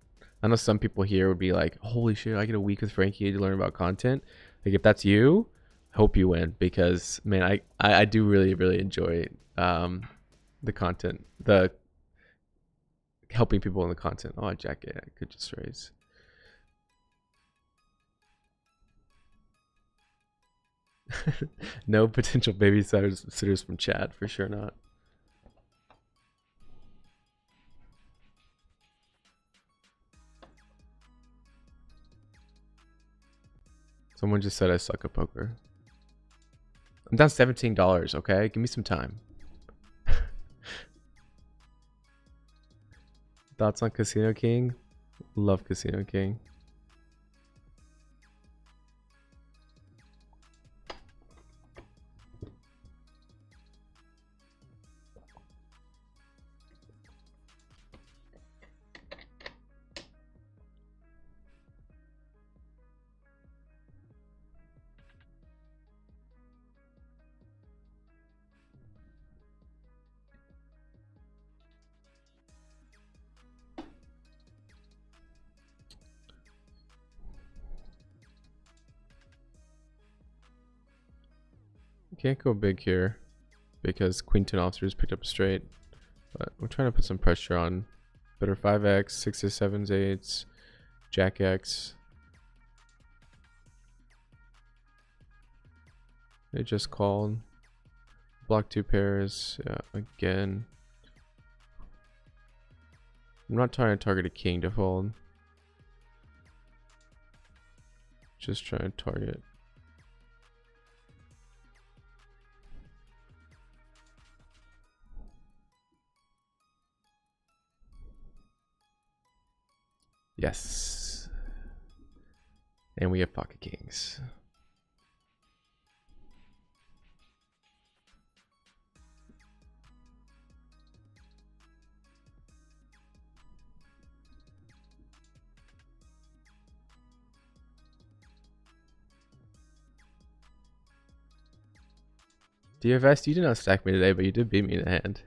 I know some people here would be like, holy shit, I get a week with Frankie to learn about content. Like if that's you, hope you win, because man, I do really enjoy the content, the helping people in the content. Oh, jacket, I could just raise. No potential babysitters from chat, for sure not. Someone just said I suck at poker. I'm down $17, okay? Give me some time. Thoughts on Casino King? Love Casino King. Can't go big here because Queen 10 officers picked up a straight, but we're trying to put some pressure on. Better 5x, 6s, 7s, 8s, Jack X. They just called. Block 2 pairs, yeah, again. I'm not trying to target a king to fold. Just trying to target. Yes. And we have pocket kings. DFS, you did not stack me today, but you did beat me in the hand.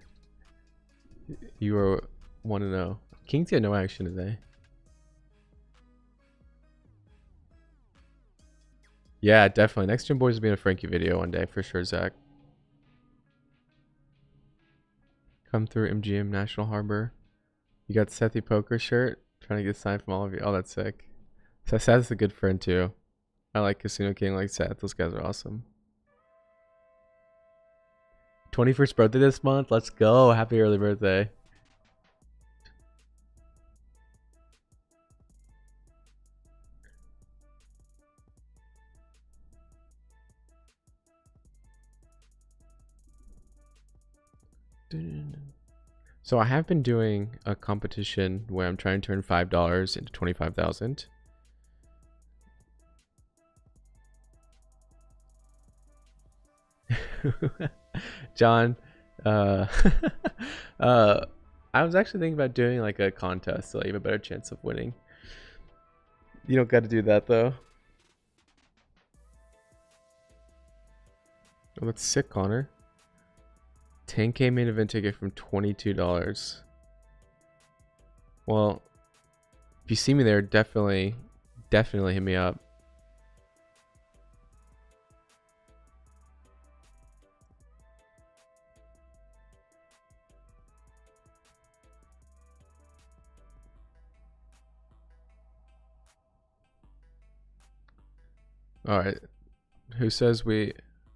You were 1-0. Kings get no action today. Yeah, definitely. Next Gen Boys will be in a Frankie video one day for sure, Zach. Come through MGM National Harbor. You got Sethy Poker shirt. Trying to get signed from all of you. Oh, that's sick. So Seth's a good friend too. I like Casino King, like Seth. Those guys are awesome. 21st birthday this month. Let's go. Happy early birthday. So I have been doing a competition where I'm trying to turn $5 into 25,000. John, I was actually thinking about doing like a contest so I have a better chance of winning. You don't got to do that though. Oh, that's sick, Connor. 10K main event ticket from $22. Well, if you see me there, definitely hit me up. All right. Who says we...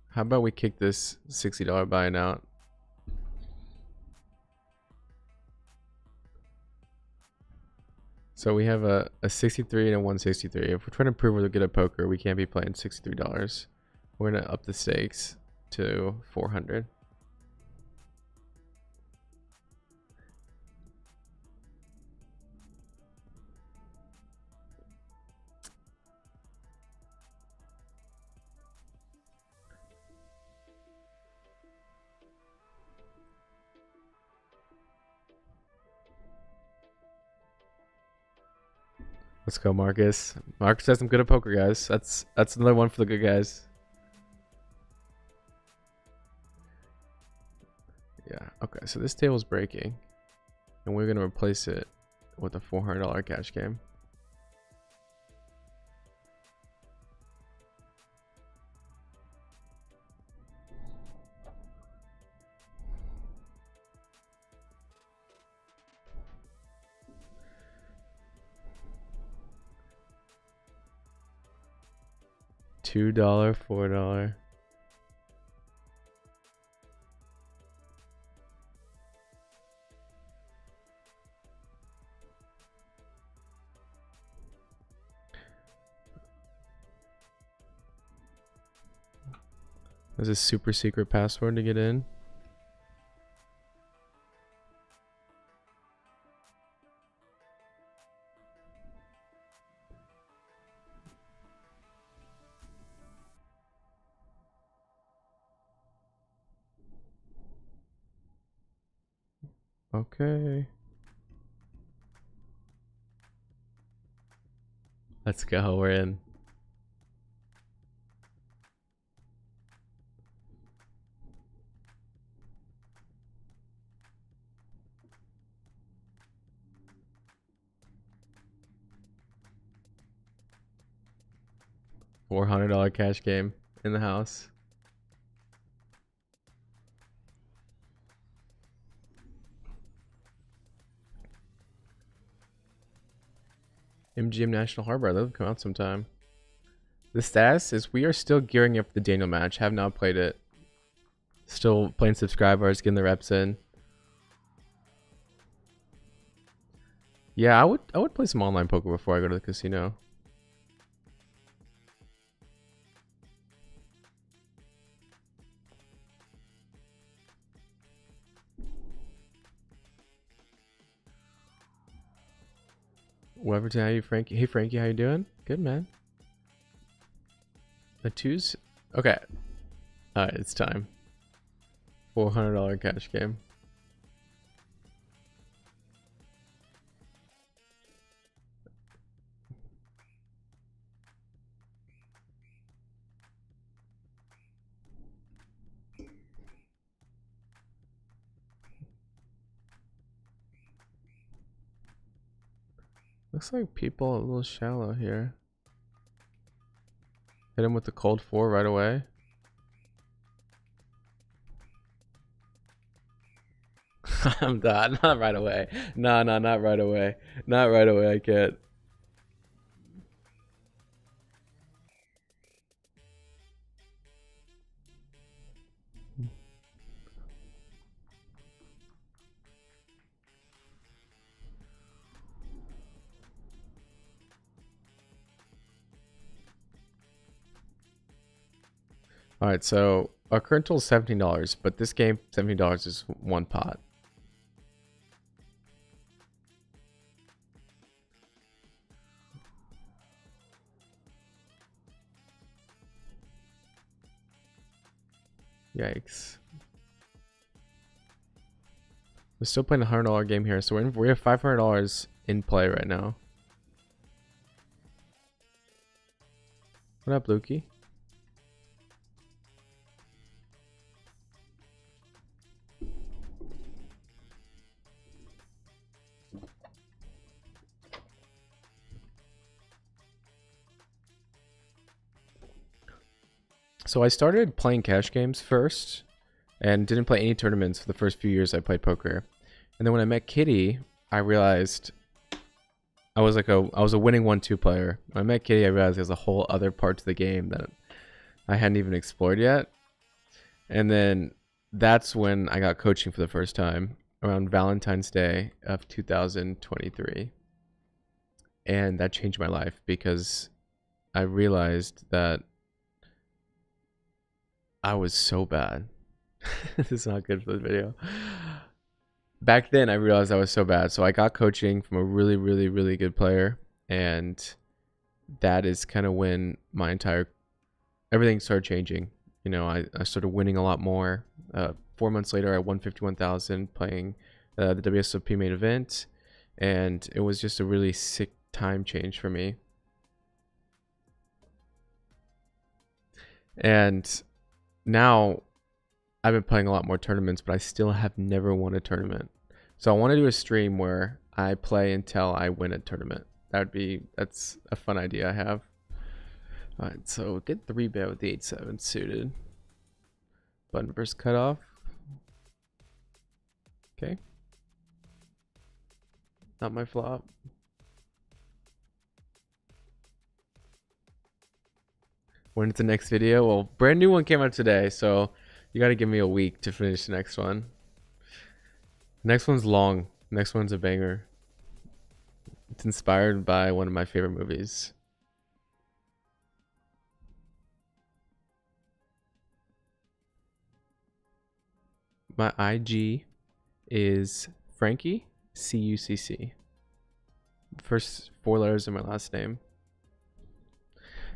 How about we kick this $60 buy-in out? So we have a 63 and a 163. If we're trying to prove we're good at poker, we can't be playing $63. We're gonna up the stakes to 400. Let's go, Marcus. Marcus says I'm good at poker, guys. That's another one for the good guys. Yeah. Okay. So this table's breaking, and we're gonna replace it with a $400 cash game. $2, $4. There's a super secret password to get in. Okay. Let's go, we're in. $400 cash game in the house. MGM National Harbor, I'd love to come out sometime. The status is we are still gearing up the Daniel match. Have not played it. Still playing subscribers, getting the reps in. Yeah, I would play some online poker before I go to the casino. Weberton, how you, Frankie? Hey, Frankie, how you doing? Good, man. The twos? Okay. Alright, it's time. $400 cash game. Looks like people are a little shallow here. Hit him with the cold 4 right away. I'm done. Not right away. No, not right away. Not right away. I can't. All right, so our current total is $17, but this game, $17 is one pot. Yikes. We're still playing a $100 game here, so we have $500 in play right now. What up, Lukey? So I started playing cash games first and didn't play any tournaments for the first few years I played poker. And then when I met Kitty, I realized I was a winning 1-2 player. When I met Kitty, I realized there's a whole other part to the game that I hadn't even explored yet. And then that's when I got coaching for the first time around Valentine's Day of 2023. And that changed my life because I realized that I was so bad. This is not good for the video. Back then, I realized I was so bad. So I got coaching from a really, really, really good player. And that is kind of when everything started changing. You know, I started winning a lot more. 4 months later, I won 51,000 playing the WSOP main event. And it was just a really sick time change for me. And now I've been playing a lot more tournaments, but I still have never won a tournament. So I want to do a stream where I play until I win a tournament. That's a fun idea I have. All right, so get 3-bet with the 8-7 suited. Button versus cutoff. Okay. Not my flop. When it's the next video? Well, brand new one came out today, so you got to give me a week to finish the next one. Next one's long. Next one's a banger. It's inspired by one of my favorite movies. My IG is Frankie CUCC. First 4 letters of my last name.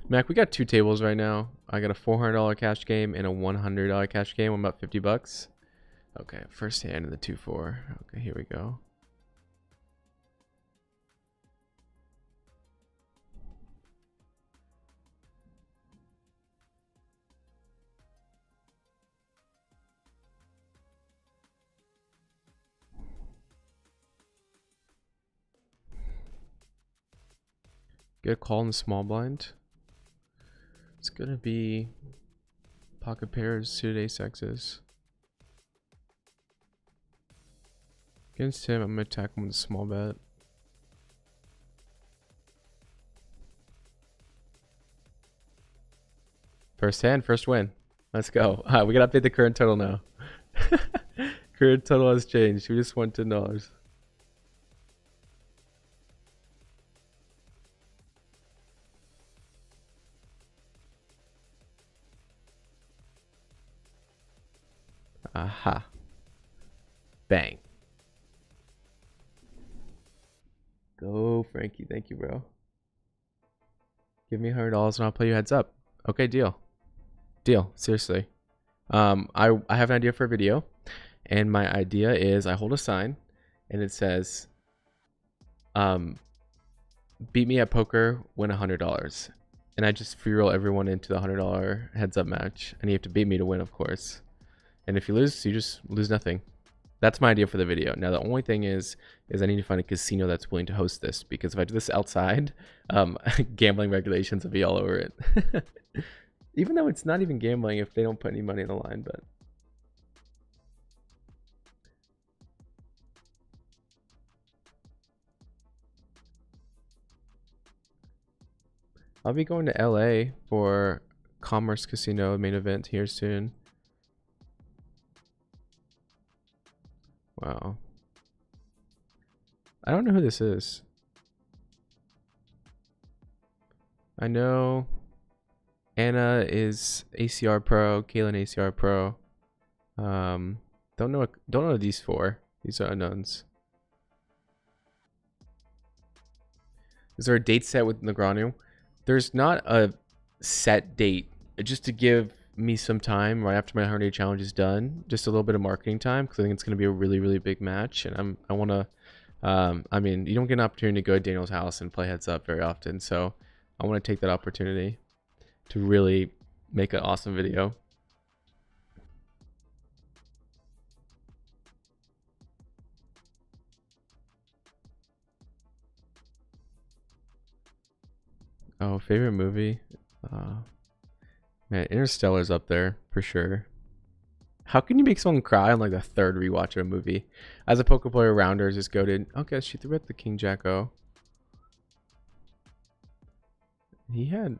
Mac, we got 2 tables right now. I got a $400 cash game and a $100 cash game. I'm about 50 bucks. Okay, first hand in the 2-4. Okay, here we go. Get a call in the small blind. It's gonna be pocket pairs, suited ace X's. Against him, I'm gonna attack him with a small bet. First hand, first win. Let's go. We gotta update the current total now. Current total has changed. We just won $10. Aha. Bang. Go, Frankie. Thank you, bro. Give me $100 and I'll play you heads up. Okay, deal. Deal. Seriously. I have an idea for a video, and my idea is I hold a sign, and it says, beat me at poker, win $100, and I just free roll everyone into the $100 heads up match, and you have to beat me to win, of course. And if you lose, you just lose nothing. That's my idea for the video. Now the only thing is I need to find a casino that's willing to host this, because if I do this outside, gambling regulations will be all over it. Even though it's not even gambling if they don't put any money on the line, but I'll be going to LA for Commerce Casino main event here soon. Wow. I don't know who this is. I know Anna is ACR Pro, Kaylin ACR Pro. Don't know these 4. These are unknowns. Is there a date set with Negreanu? There's not a set date. Just to give me some time right after my 100-day challenge is done, just a little bit of marketing time, because I think it's going to be a really, really big match, and I want to. I mean, you don't get an opportunity to go to Daniel's house and play heads up very often, so I want to take that opportunity to really make an awesome video. Oh, favorite movie? Man, Interstellar's up there for sure. How can you make someone cry on like the 3rd rewatch of a movie? As a poker player, Rounders is goated. Okay, she threw at the King Jack O. He had.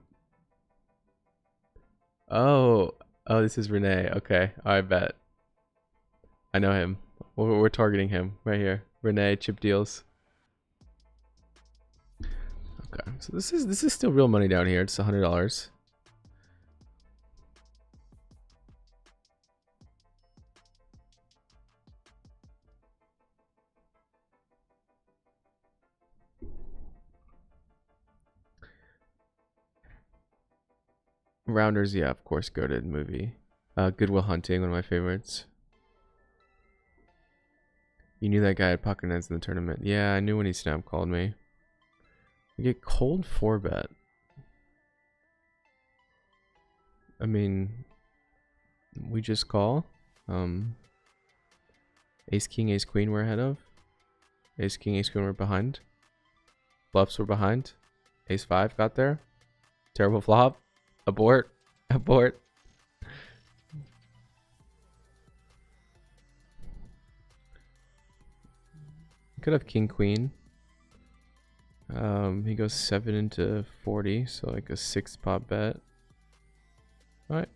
Oh, this is Renee. Okay, I bet. I know him. We're targeting him right here. Renee, chip deals. Okay, so this is still real money down here. It's $100. Rounders, yeah, of course, goated movie. Good Will Hunting, one of my favorites. You knew that guy had pocket nines in the tournament. Yeah, I knew when he snap called me. I get cold 4-bet. I mean, we just call. Ace King, Ace Queen we're ahead of. Ace King, Ace Queen we're behind. Bluffs were behind. Ace 5 got there. Terrible flop. Abort. Abort. Could have King Queen. He goes 7 into 40, so like a 6 pop bet. All right.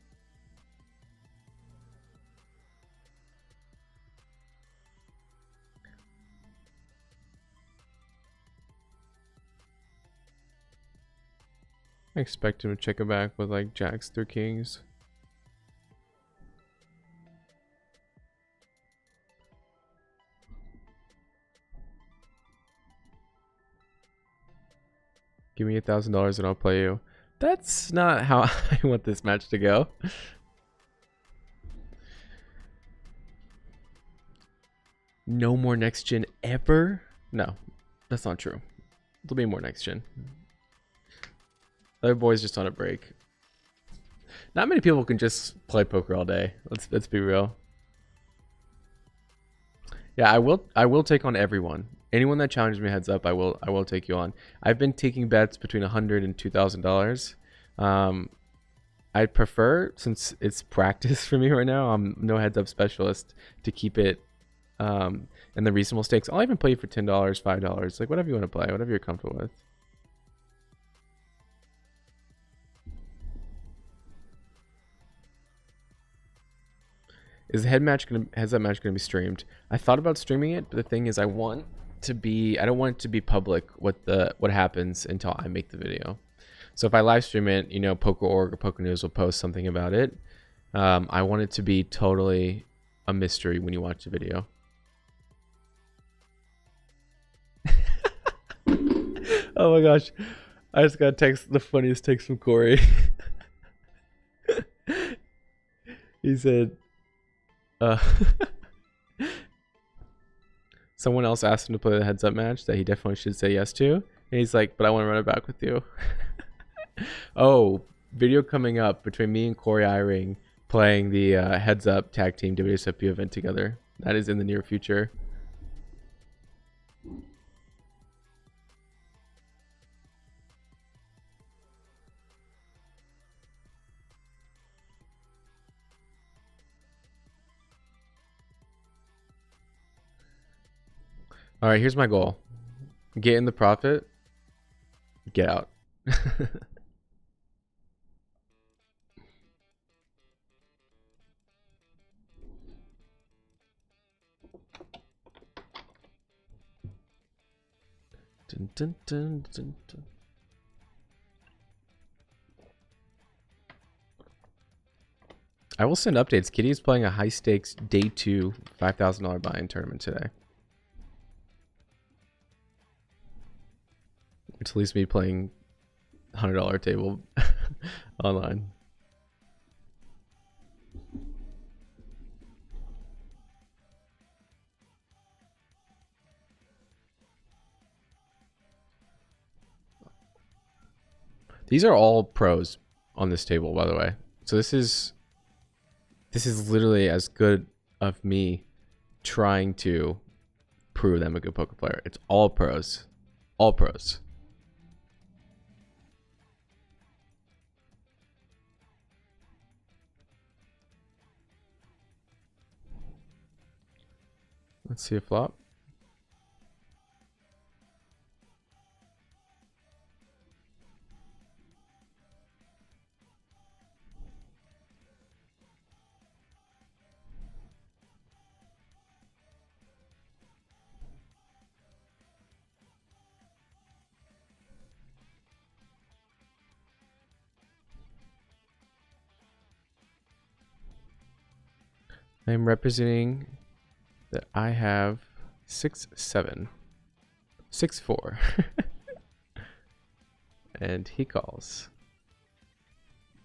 I expect him to check it back with like jacks through kings. Give me $1,000 and I'll play you. That's not how I want this match to go. No more next gen ever? No, that's not true. There'll be more next gen. The other boy's just on a break. Not many people can just play poker all day. Let's be real. Yeah, I will take on everyone. Anyone that challenges me, heads up, I will take you on. I've been taking bets between $100 and $2,000. I'd prefer, since it's practice for me right now, I'm no heads up specialist, to keep it in the reasonable stakes. I'll even play you for $10, $5, like whatever you want to play, whatever you're comfortable with. Is the heads up match gonna be streamed? I thought about streaming it, but the thing is, I don't want it to be public what happens until I make the video. So if I live stream it, you know, Poker.org or Poker News will post something about it. I want it to be totally a mystery when you watch the video. Oh my gosh, I just got the funniest text from Corey. He said, someone else asked him to play the heads up match that he definitely should say yes to, and he's like, but I want to run it back with you. Oh, video coming up between me and Corey Eyring playing the heads up tag team WSFP event together. That is in the near future. All right, here's my goal. Get in the profit. Get out. Dun, dun, dun, dun, dun. I will send updates. Kitty is playing a high stakes day 2 $5,000 buy-in tournament today. It's at least me playing $100 table online. These are all pros on this table, by the way. So this is literally as good of me trying to prove that I'm a good poker player. It's all pros. All pros. Let's see a flop. I'm representing that I have 6-7, 6-4, and he calls.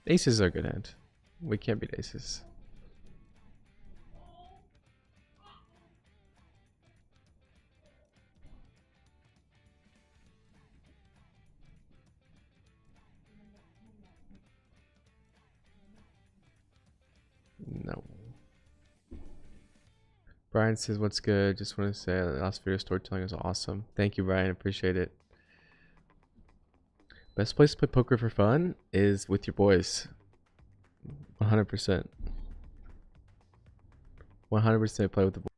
Aces are a good hand. We can't beat aces. No. Brian says, what's good? Just want to say that last video storytelling is awesome. Thank you, Brian. Appreciate it. Best place to play poker for fun is with your boys. 100%. 100% play with the boys.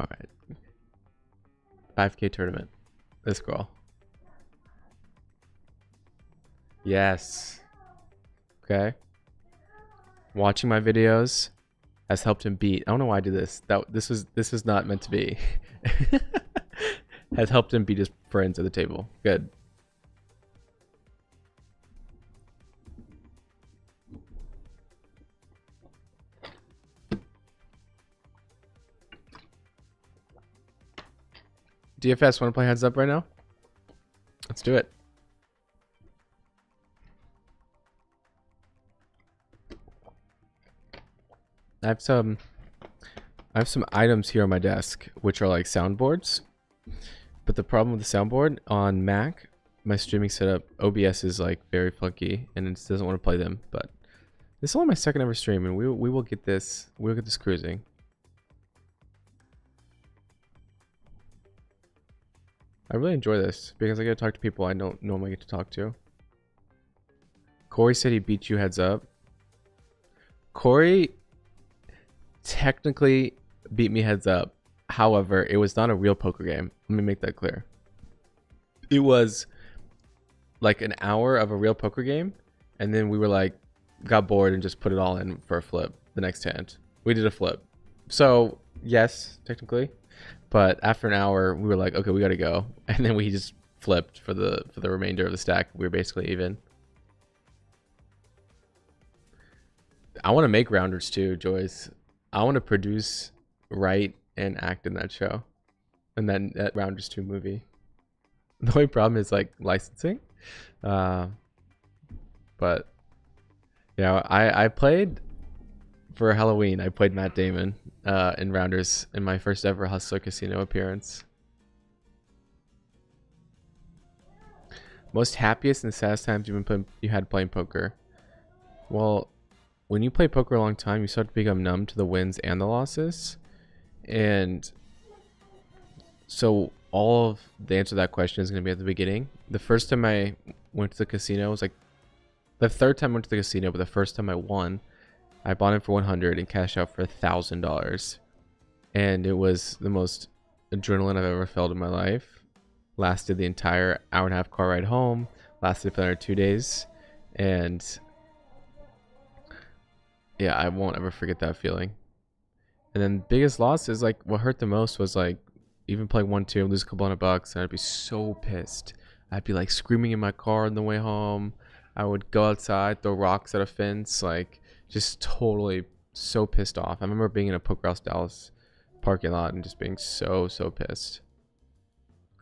All right. 5K tournament. This girl. Yes. Okay. Watching my videos has helped him beat. I don't know why I do this. This was not meant to be. Has helped him beat his friends at the table. Good. DFS, want to play heads up right now? Let's do it. I have some items here on my desk which are like soundboards. But the problem with the soundboard on Mac, my streaming setup, OBS is like very funky and it doesn't want to play them. But this is only my second ever stream, and we will get this. We'll get this cruising. I really enjoy this because I get to talk to people I don't normally get to talk to. Corey said he beat you heads up. Corey technically beat me heads up. However, it was not a real poker game. Let me make that clear. It was like an hour of a real poker game, and then we were like, got bored and just put it all in for a flip the next hand. We did a flip. So, yes, technically. But after an hour, we were like, okay, we gotta go. And then we just flipped for the remainder of the stack. We were basically even. I want to make Rounders too, Joyce. I want to produce, write, and act in that show. And then that Rounders 2 movie. The only problem is like licensing. But yeah, I played for Halloween. I played Matt Damon in Rounders in my first ever Hustler Casino appearance. Most happiest and saddest times you had playing poker. Well, when you play poker a long time, you start to become numb to the wins and the losses. And so all of the answer to that question is going to be at the beginning. The first time I went to the casino was like the third time I went to the casino, but the first time I won, I bought in for 100 and cashed out for $1,000. And it was the most adrenaline I've ever felt in my life. Lasted the entire hour and a half car ride home. Lasted for another 2 days. And yeah, I won't ever forget that feeling. And then biggest loss is like what hurt the most was like even playing 1-2, lose a couple $100, and I'd be so pissed. I'd be like screaming in my car on the way home. I would go outside, throw rocks at a fence, like just totally so pissed off. I remember being in a Poker House Dallas parking lot and just being so pissed.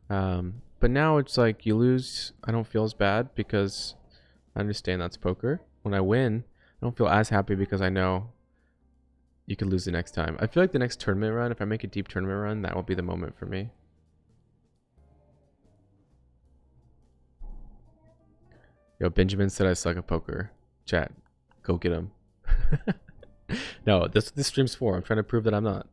But now it's like you lose, I don't feel as bad because I understand that's poker. When I win, I don't feel as happy because I know you could lose the next time. I feel like the next tournament run, if I make a deep tournament run, that will be the moment for me. Yo, Benjamin said I suck at poker. Chat, go get him. No, that's what this stream's for. I'm trying to prove that I'm not.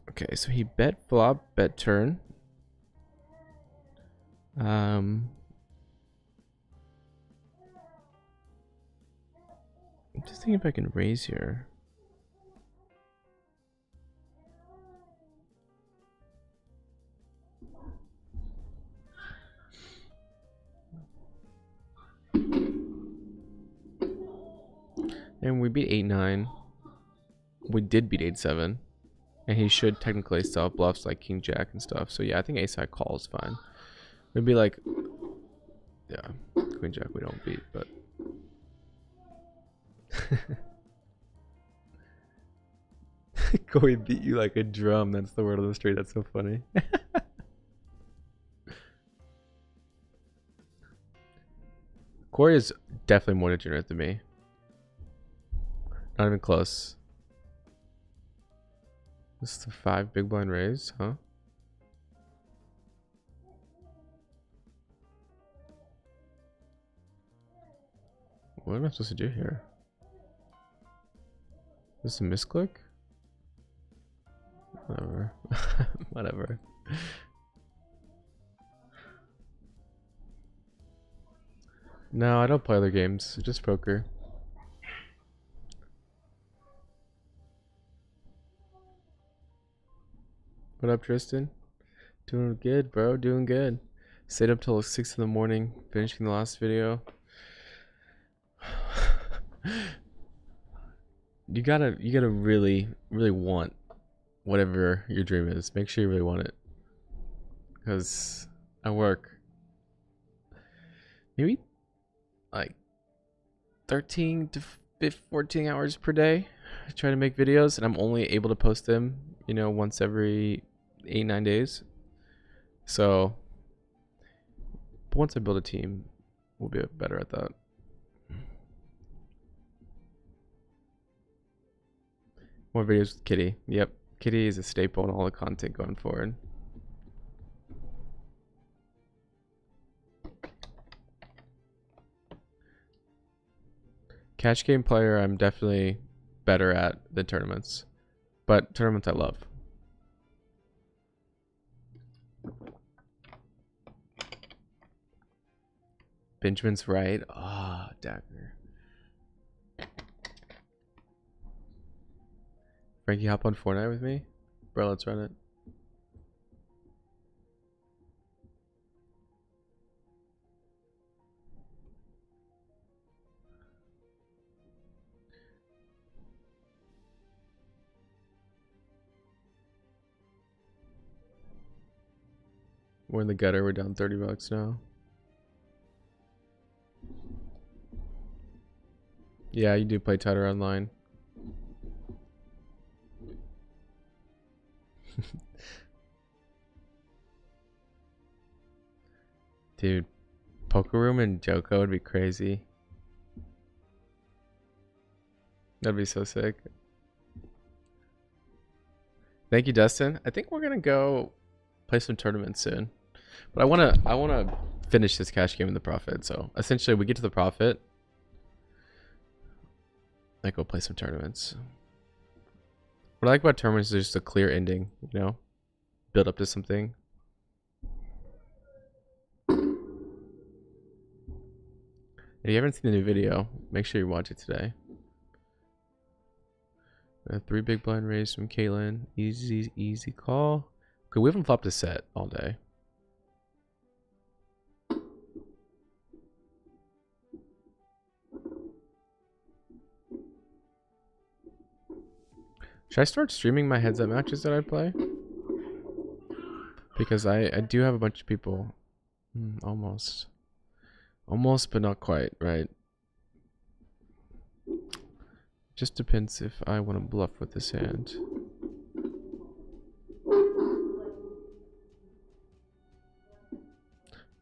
Okay, so he bet flop, bet turn. I'm just thinking if I can raise here. And we beat 8-9. We did beat 8-7. And he should technically still have bluffs like King Jack and stuff. So yeah, I think ace-high call is fine. Maybe like, yeah, Queen Jack we don't beat, but. Corey beat you like a drum. That's the word on the street. That's so funny. Corey is definitely more degenerate than me. Not even close. This is the 5 big blind raise, huh? What am I supposed to do here? Is this a misclick? Whatever. Whatever. No, I don't play other games. Just poker. What up, Tristan? Doing good, bro. Doing good. Stayed up till 6 in the morning, finishing the last video. You gotta really want whatever your dream is. Make sure you really want it. Because I work maybe like 13 to 14 hours per day. I try to make videos, and I'm only able to post them, once every 8-9 days. So, but once I build a team, we'll be better at that. More videos with Kitty. Yep, Kitty is a staple in all the content going forward. Cash game player, I'm definitely better at than tournaments, but tournaments I love. Benjamin's right. Ah, dagger. Frankie, hop on Fortnite with me? Bro, let's run it. We're in the gutter. We're down $30 now. Yeah, you do play tighter online. Dude, Poker Room and Joko would be crazy. That'd be so sick. Thank you, Dustin. I think we're gonna go play some tournaments soon. But I wanna finish this cash game in the profit. So essentially we get to the profit. I go play some tournaments. What I like about tournaments is just a clear ending, build up to something. If you haven't seen the new video, make sure you watch it today. 3 big blind raise from Caitlin. Easy call. Okay, we haven't flopped a set all day. Should I start streaming my heads up matches that I play? Because I do have a bunch of people. Almost. Almost, but not quite, right? Just depends if I want to bluff with this hand.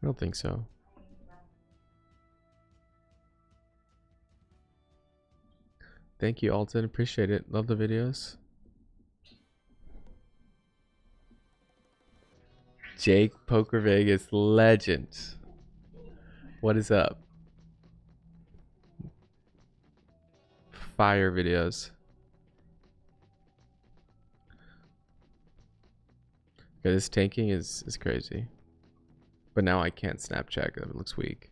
I don't think so. Thank you, Alton. Appreciate it. Love the videos. Jake Poker Vegas legend. What is up? Fire videos. Okay, this tanking is crazy. But now I can't snap check. It looks weak.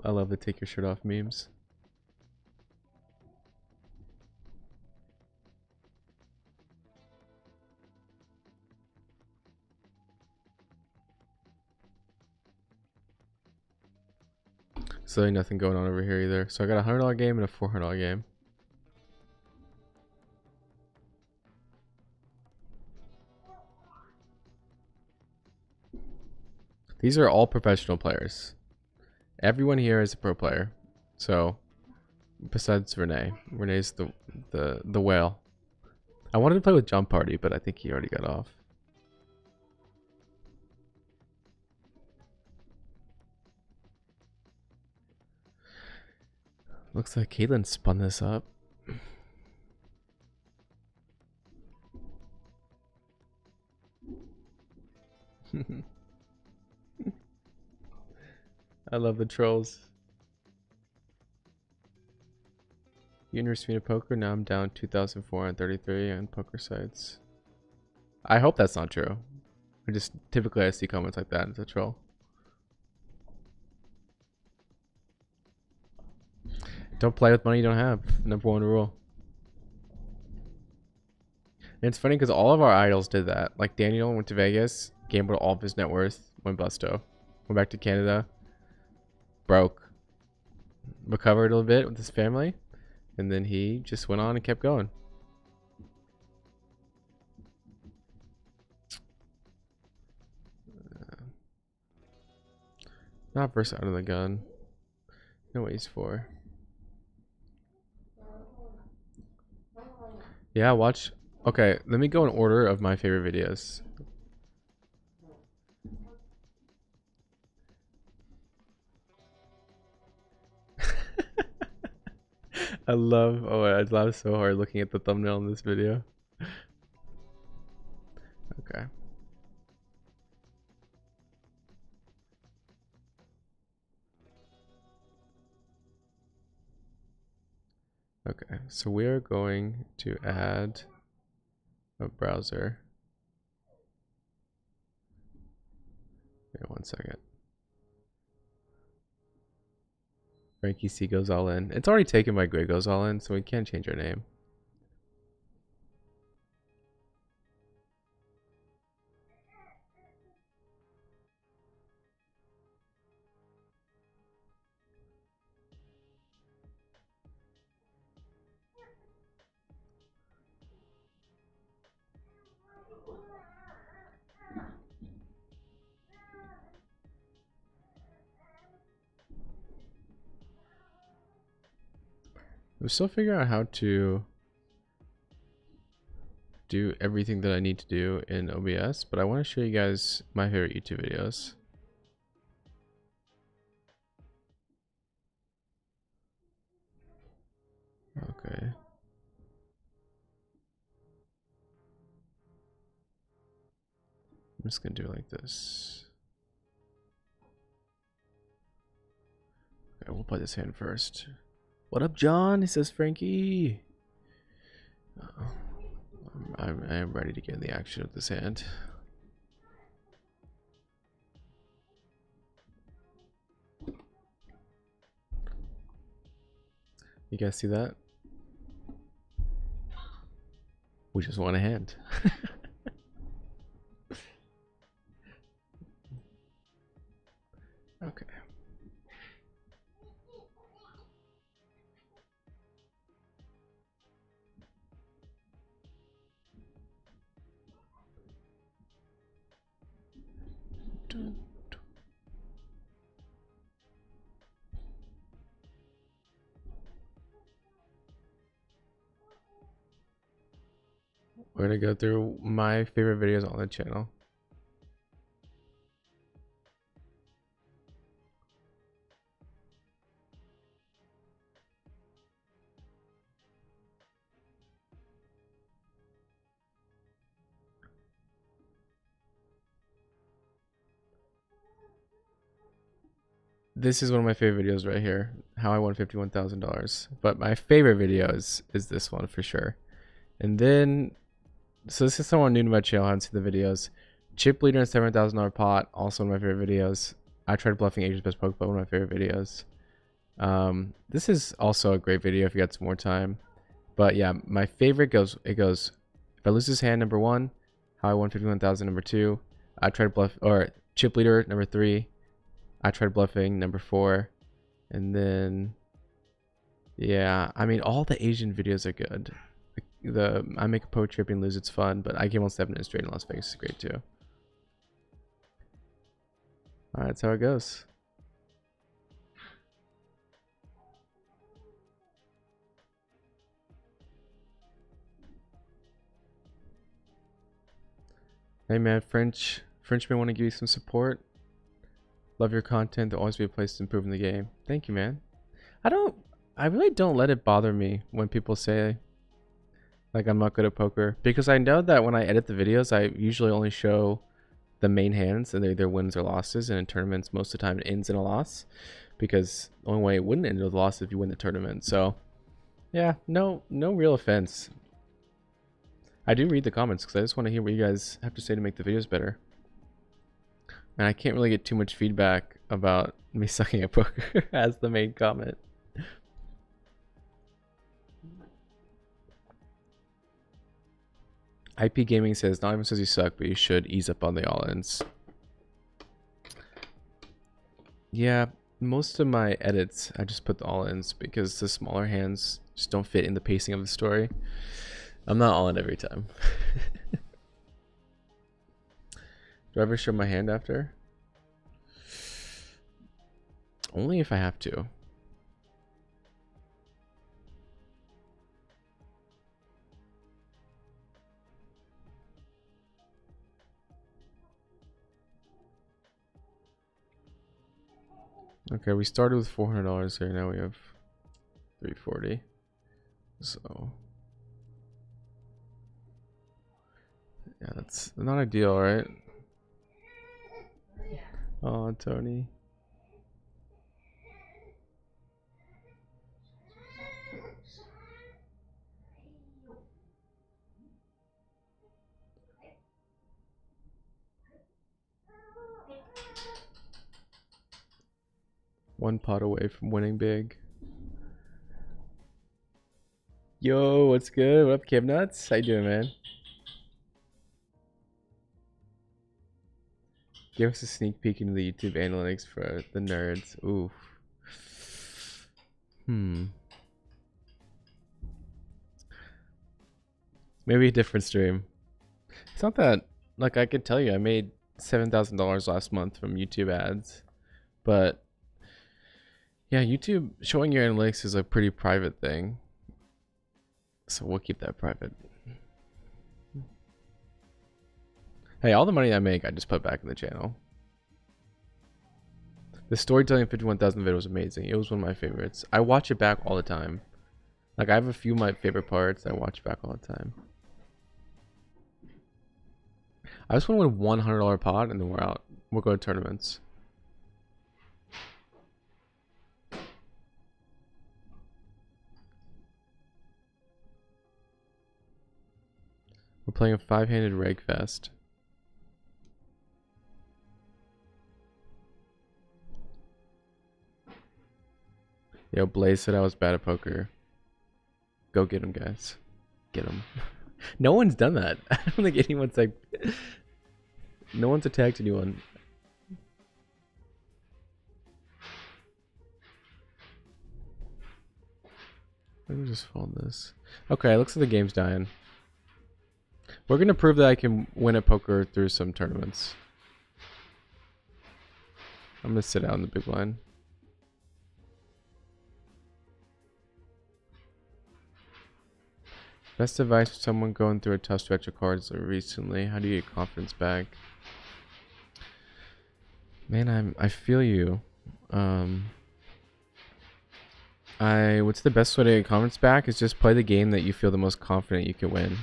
I love the take your shirt off memes. So nothing going on over here either. So I got a $100 game and a $400 game. These are all professional players. Everyone here is a pro player. So besides Renee. Renee's the whale. I wanted to play with Jump Party, but I think he already got off. Looks like Caitlin spun this up. I love the trolls. University of Poker, now I'm down 2,433 on poker sites. I hope that's not true. Typically I see comments like that. It's a troll. Don't play with money you don't have. Number one rule. And it's funny because all of our idols did that. Like Daniel went to Vegas, gambled all of his net worth, went busto. Went back to Canada, broke. Recovered a little bit with his family, and then he just went on and kept going. Not burst out of the gun. No what he's for. Yeah, watch. Okay, let me go in order of my favorite videos. I laugh so hard looking at the thumbnail in this video. Okay. Okay, so we are going to add a browser. Wait 1 second. Frankie C goes all in. It's already taken by Greg goes all in, so we can't change our name. I'm still figuring out how to do everything that I need to do in OBS, but I want to show you guys my favorite YouTube videos. Okay. I'm just gonna do it like this. Okay, we'll play this hand first. What up, John? He says Frankie. I am ready to get in the action of this hand. You guys see that? We just won a hand. Okay. We're gonna go through my favorite videos on the channel. This is one of my favorite videos right here. How I won $51,000. But my favorite video is this one for sure. And then, so this is someone new to my channel. I haven't seen the videos. Chip leader and $7,000 pot. Also one of my favorite videos. I tried bluffing Asia's best poke, but one of my favorite videos. This is also a great video if you got some more time. But yeah, my favorite goes. If I lose this hand, number 1. How I won 51,000. Number 2. I tried bluff or chip leader. Number 3. I tried bluffing, number 4. And then, yeah, I mean, all the Asian videos are good. The I make a poke trip and lose, it's fun, but I game on 7 minutes straight in Las Vegas is great too. Alright, that's how it goes. Hey man, Frenchman want to give you some support. Love your content. There'll always be a place to improve in the game. Thank you, man. I really don't let it bother me when people say like I'm not good at poker, because I know that when I edit the videos, I usually only show the main hands and they're either wins or losses, and in tournaments most of the time it ends in a loss, because the only way it wouldn't end with a loss is if you win the tournament. So yeah, no real offense. I do read the comments because I just want to hear what you guys have to say to make the videos better. And I can't really get too much feedback about me sucking at poker as the main comment. IP Gaming says, not even says you suck, but you should ease up on the all-ins. Yeah, most of my edits, I just put the all-ins because the smaller hands just don't fit in the pacing of the story. I'm not all in every time. Do I ever show my hand after? Only if I have to. Okay, we started with $400 here. Now we have $340. So yeah, that's not ideal, right? Oh, Tony. One pot away from winning big. Yo, what's good? What up, Kim Nuts? How you doing, man? Give us a sneak peek into the YouTube analytics for the nerds. Oof. Maybe a different stream. It's not that, like, I could tell you I made $7,000 last month from YouTube ads, but yeah, YouTube showing your analytics is a pretty private thing, so we'll keep that private. Hey, all the money I make, I just put back in the channel. The storytelling 51,000 video was amazing. It was one of my favorites. I watch it back all the time. Like, I have a few of my favorite parts I watch back all the time. I just want to win $100 pot and then we're out. We'll go to tournaments. We're playing a 5-handed reg fest. Yo, Blaze said I was bad at poker. Go get him, guys. Get him. No one's done that. I don't think anyone's like... No one's attacked anyone. Let me just fold this. Okay, looks like the game's dying. We're gonna prove that I can win at poker through some tournaments. I'm gonna sit out in the big blind. Best advice for someone going through a tough stretch of cards recently. How do you get confidence back? Man, I feel you. What's the best way to get confidence back is just play the game that you feel the most confident you can win.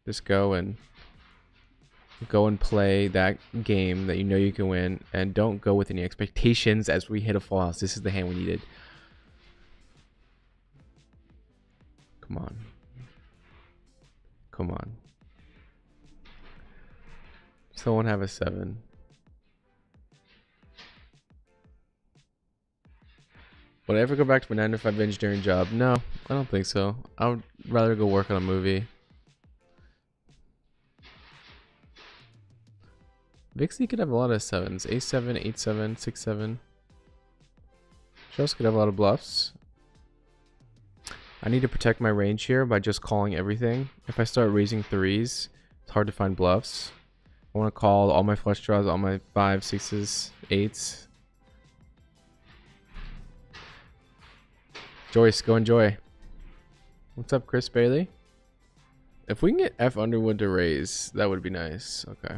Just go and play that game that you know you can win, and don't go with any expectations as we hit a full house. This is the hand we needed. Come on. Come on. Someone have a 7. Would I ever go back to my 9-to-5 engineering job? No, I don't think so. I would rather go work on a movie. Vixie could have a lot of 7s. A7, 8-7, 6-7. She also could have a lot of bluffs. I need to protect my range here by just calling everything. If I start raising 3s, it's hard to find bluffs. I want to call all my flush draws, all my 5s, 6s, 8s. Joyce, go enjoy. What's up, Chris Bailey? If we can get F Underwood to raise, that would be nice. Okay.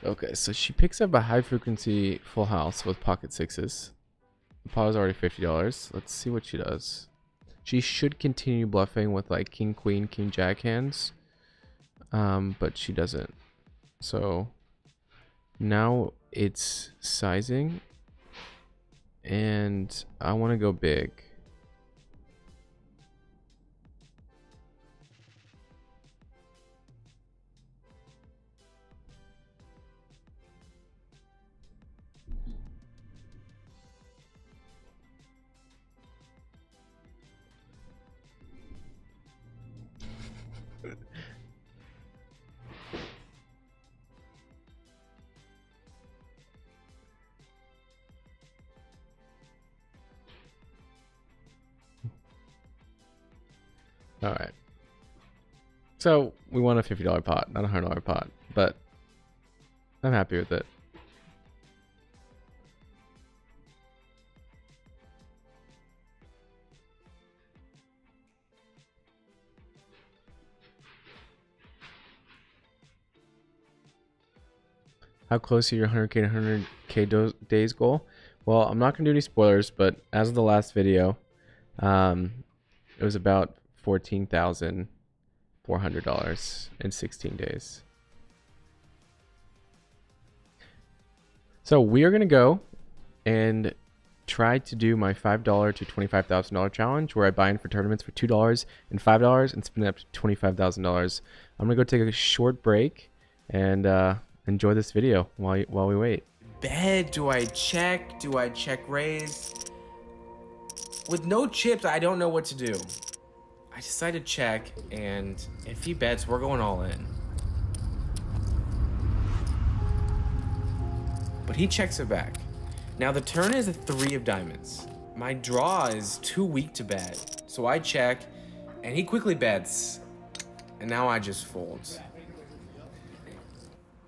Okay, so she picks up a high frequency full house with pocket 6s. The pot is already $50. Let's see what she does. She should continue bluffing with like king, queen, king, jack hands. But she doesn't. So now it's sizing. And I want to go big. All right. So we won a $50 pot, not a $100 pot, but I'm happy with it. How close are your 100k to 100k days goal? Well, I'm not gonna do any spoilers, but as of the last video, it was about $14,400 in 16 days. So we are gonna go and try to do my $5 to $25,000 challenge, where I buy in for tournaments for $2 and $5 and spend up to $25,000. I'm gonna go take a short break and enjoy this video while we wait. Bet, do I check? Do I check raise? With no chips, I don't know what to do. I decide to check, and if he bets, we're going all in. But he checks it back. Now the turn is a 3 of diamonds. My draw is too weak to bet, so I check, and he quickly bets, and now I just fold.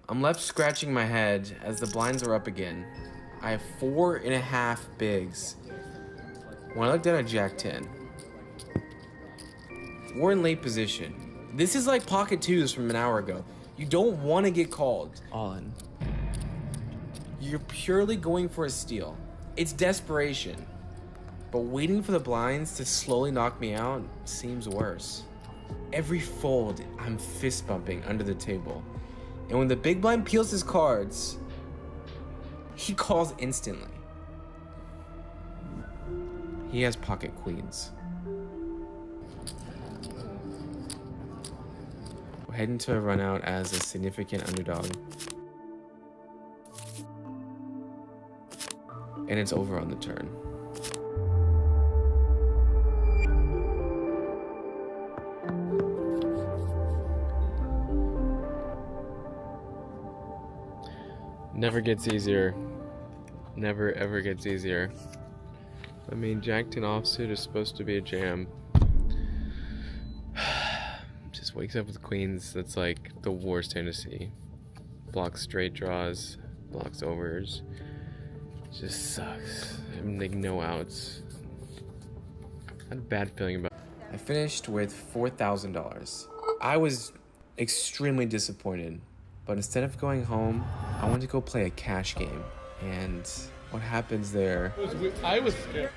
I'm left scratching my head as the blinds are up again. I have 4.5 bigs. When I looked at a Jack 10, we're in late position. This is like pocket twos from an hour ago. You don't want to get called. All in. You're purely going for a steal. It's desperation. But waiting for the blinds to slowly knock me out seems worse. Every fold, I'm fist bumping under the table. And when the big blind peels his cards, he calls instantly. He has pocket queens. We're heading to a run out as a significant underdog. And it's over on the turn. Never gets easier. Never ever gets easier. I mean, Jack 10 offsuit is supposed to be a jam. Just wakes up with queens. That's like the worst hand to see. Blocks straight draws, blocks overs. Just sucks. I'm like no outs. I had a bad feeling about it. I finished with $4,000. I was extremely disappointed. But instead of going home, I wanted to go play a cash game. And what happens there? I was scared.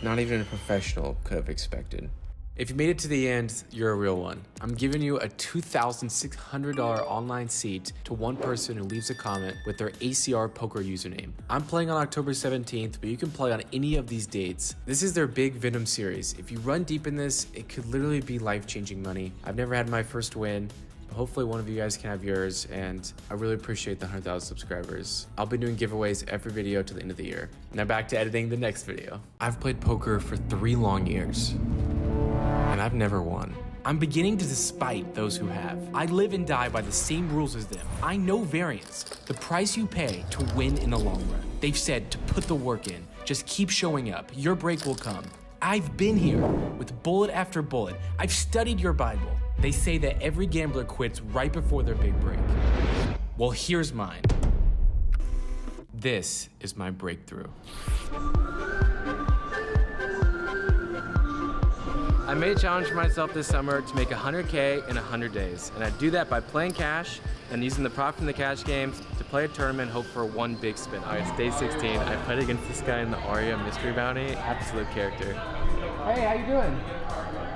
Not even a professional could have expected. If you made it to the end, you're a real one. I'm giving you a $2,600 online seat to one person who leaves a comment with their ACR poker username. I'm playing on October 17th, but you can play on any of these dates. This is their big Venom series. If you run deep in this, it could literally be life-changing money. I've never had my first win. Hopefully one of you guys can have yours, and I really appreciate the 100,000 subscribers. I'll be doing giveaways every video till the end of the year. Now back to editing the next video. I've played poker for 3 long years, and I've never won. I'm beginning to despite those who have. I live and die by the same rules as them. I know variance, the price you pay to win in the long run. They've said to put the work in, just keep showing up, your break will come. I've been here with bullet after bullet. I've studied your Bible. They say that every gambler quits right before their big break. Well, here's mine. This is my breakthrough. I made a challenge for myself this summer to make 100K in 100 days. And I do that by playing cash and using the profit from the cash games to play a tournament and hope for one big spin. All right, it's day 16. I played against this guy in the Aria Mystery Bounty. Absolute character. Hey, how you doing?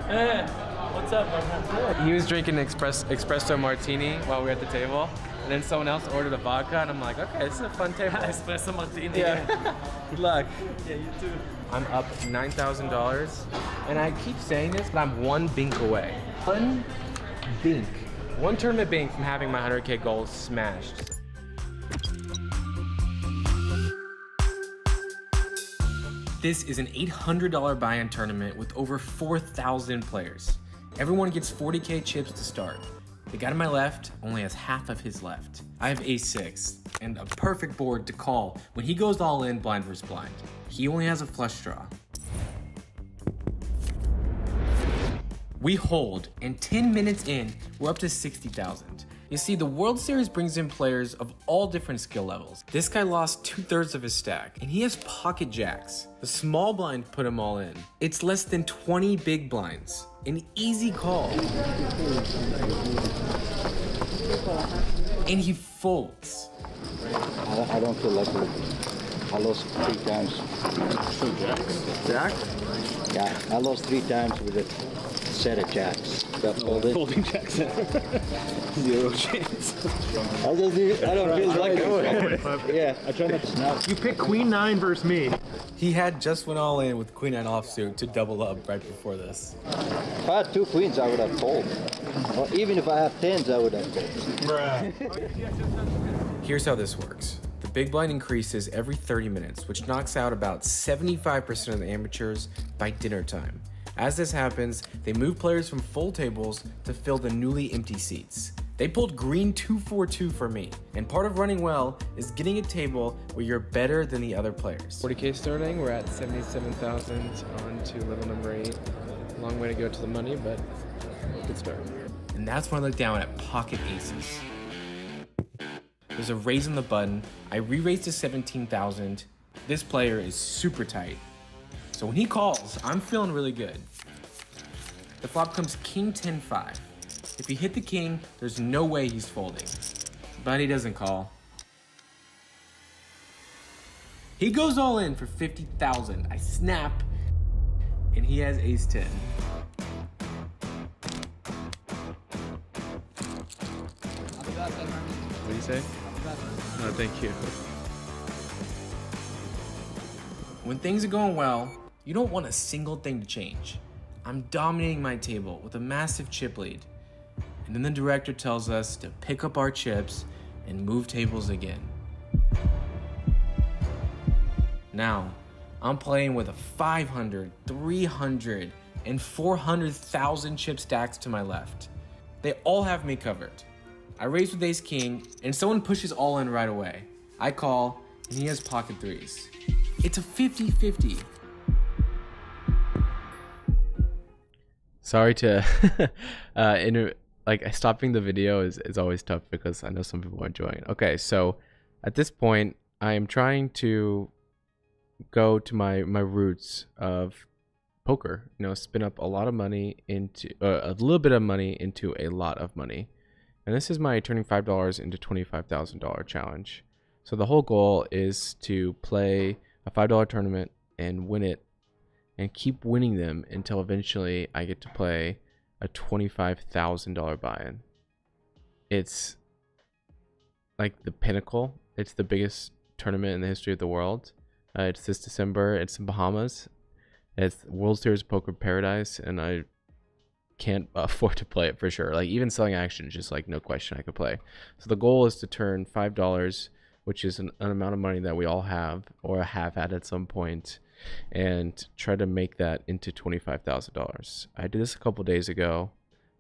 Hey, what's up, my friend? He was drinking an espresso martini while we were at the table. And then someone else ordered a vodka, and I'm like, okay, this is a fun table. Espresso martini. Yeah. Good luck. Yeah, you too. I'm up $9,000, and I keep saying this, but I'm one bink away. One bink. One tournament bink from having my 100K goal smashed. This is an $800 buy-in tournament with over 4,000 players. Everyone gets 40K chips to start. The guy to my left only has half of his left. I have ace-6 and a perfect board to call when he goes all in blind versus blind. He only has a flush draw. We hold, and 10 minutes in, we're up to 60,000. You see, the World Series brings in players of all different skill levels. This guy lost 2/3 of his stack, and he has pocket jacks. The small blind put him all in. It's less than 20 big blinds. An easy call. And he folds. I don't feel like it. I lost 3 times. Jack? Yeah, I lost 3 times with a set of jacks. Got folded. Folding Jackson. 0 chance. I don't feel like it. Yeah, I try not to snap. You pick Queen 9 versus me. He had just went all in with Queen 9 offsuit to double up right before this. If I had 2 queens, I would have folded. Or even if I had 10s, I would have folded. Here's how this works. The big blind increases every 30 minutes, which knocks out about 75% of the amateurs by dinner time. As this happens, they move players from full tables to fill the newly empty seats. They pulled green 242 for me, and part of running well is getting a table where you're better than the other players. 40K starting, we're at 77,000 on to level number 8. Long way to go to the money, but good start. And that's when I look down at pocket aces. There's a raise on the button. I re-raised to 17,000. This player is super tight. So when he calls, I'm feeling really good. The flop comes king 10-5. If you hit the king, there's no way he's folding. But he doesn't call. He goes all in for 50,000. I snap, and he has ace 10. What do you say? No, thank you. When things are going well, you don't want a single thing to change. I'm dominating my table with a massive chip lead. And then the director tells us to pick up our chips and move tables again. Now, I'm playing with a 500, 300, and 400,000 chip stacks to my left. They all have me covered. I raise with ace king, and someone pushes all in right away. I call, and he has pocket threes. It's a 50-50. Sorry to stopping the video is always tough because I know some people are enjoying it. Okay, so at this point I am trying to go to my roots of poker, spin up a lot of money into a little bit of money into a lot of money. And this is my turning $5 into $25,000 challenge. So the whole goal is to play a $5 tournament and win it and keep winning them until eventually I get to play a $25,000 buy-in. It's like the pinnacle. It's the biggest tournament in the history of the world. It's this December. It's in Bahamas. It's World Series Poker Paradise, and I can't afford to play it for sure. Like even selling action is just like no question I could play. So the goal is to turn $5, which is an amount of money that we all have or have had at some point, and try to make that into $25,000. I did this a couple days ago,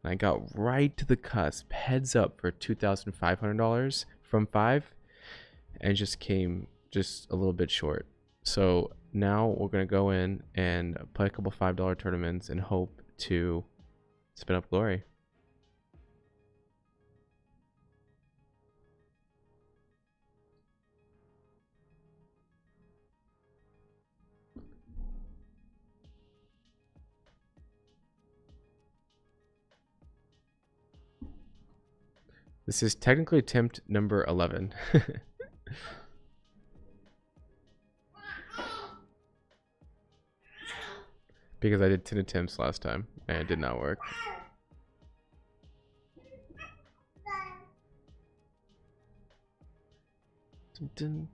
and I got right to the cusp, heads up for $2,500 from 5, and just came just a little bit short. So now we're gonna go in and play a couple $5 tournaments and hope to spin up glory. This is technically attempt number 11. Because I did 10 attempts last time and it did not work. Dun, dun.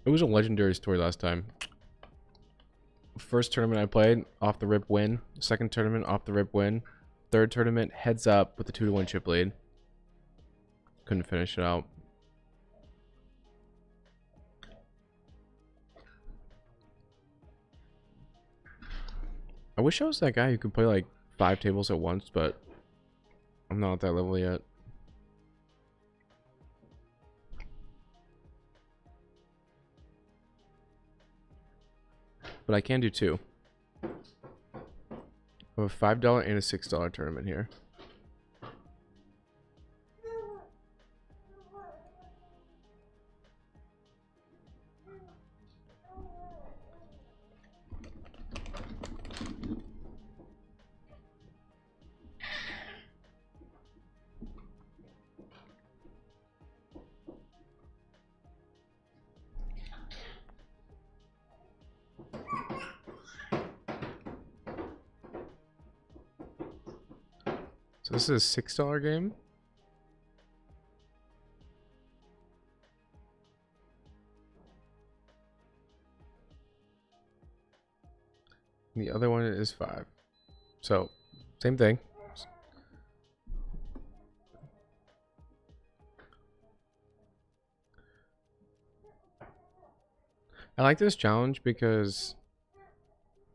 It was a legendary story last time. First tournament I played, off the rip win. Second tournament, off the rip win. Third tournament, heads up with a 2-1 chip lead. Couldn't finish it out. wish I was that guy who could play like 5 tables at once, but I'm not at that level yet. But I can do 2. I have a $5 and a $6 tournament here. So this is a $6 game. The other one is 5. So, same thing. I like this challenge because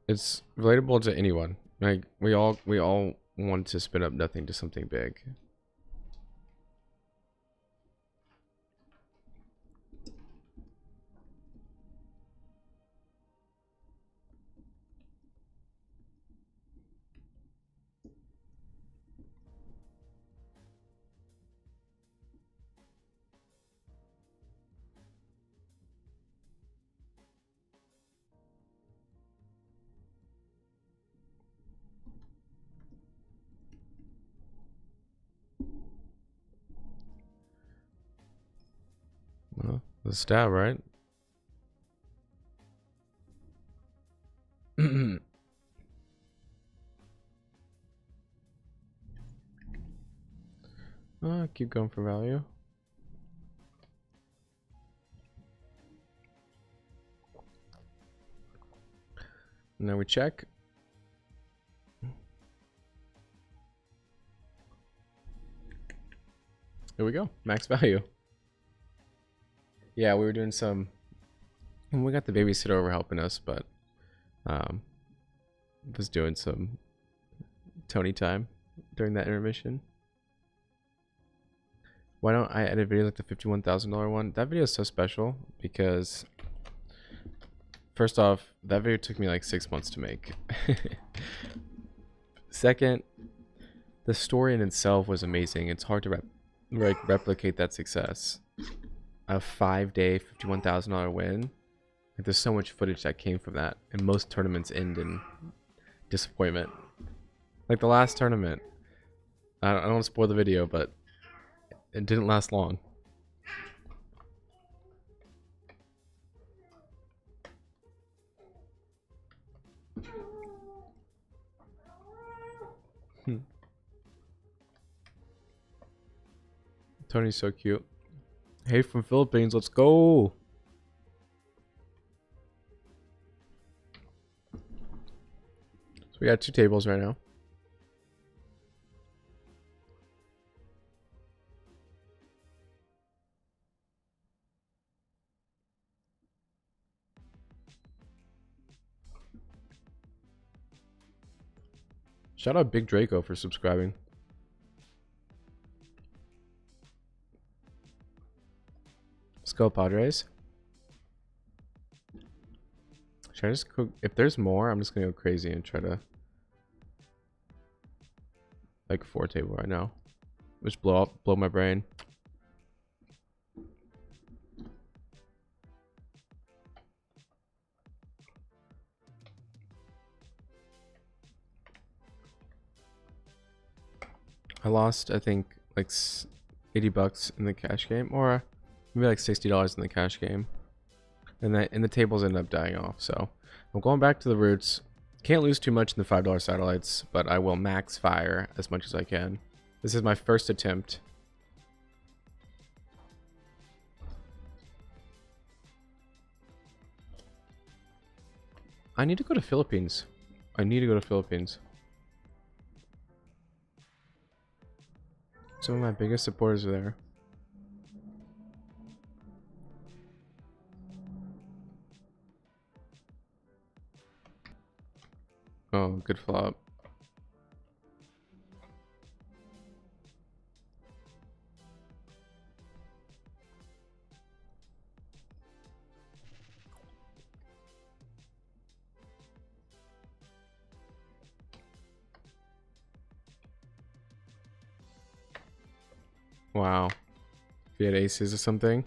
it's relatable to anyone. Like we all want to spin up nothing to something big. Well, the stab, right? Keep going for value. Now we check. Here we go. Max value. Yeah, we were doing some. And we got the babysitter over helping us, but was doing some Tony time during that intermission. Why don't I edit videos like the $51,000 one? That video is so special because, first off, that video took me like 6 months to make. Second, the story in itself was amazing. It's hard to replicate that success. A 5-day, $51,000 win. Like, there's so much footage that came from that, and most tournaments end in disappointment. Like the last tournament, I don't want to spoil the video, but it didn't last long. Tony's so cute. Hey, from Philippines, let's go. So we got 2 tables right now. Shout out Big Draco for subscribing. Let's go, Padres. Should I just cook? If there's more, I'm just gonna go crazy and try to like 4 table right now. Just blow my brain. I lost, I think, like $80 in the cash game, or maybe like $60 in the cash game, and the tables ended up dying off. So I'm going back to the roots. Can't lose too much in the $5 satellites, but I will max fire as much as I can. This is my first attempt. I need to go to Philippines. I need to go to Philippines. Some of my biggest supporters are there. Oh, good flop. Wow. If he had aces or something.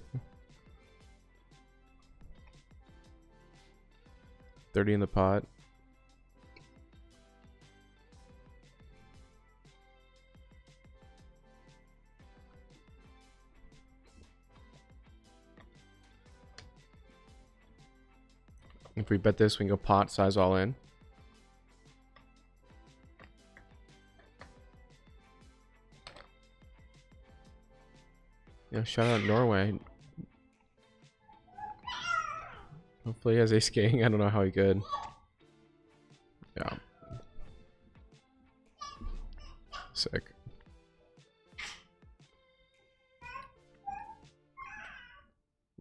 30 in the pot. If we bet this, we can go pot size all in. Yeah, shout out Norway. Hopefully he has ace king. I don't know how he could. Yeah. Sick.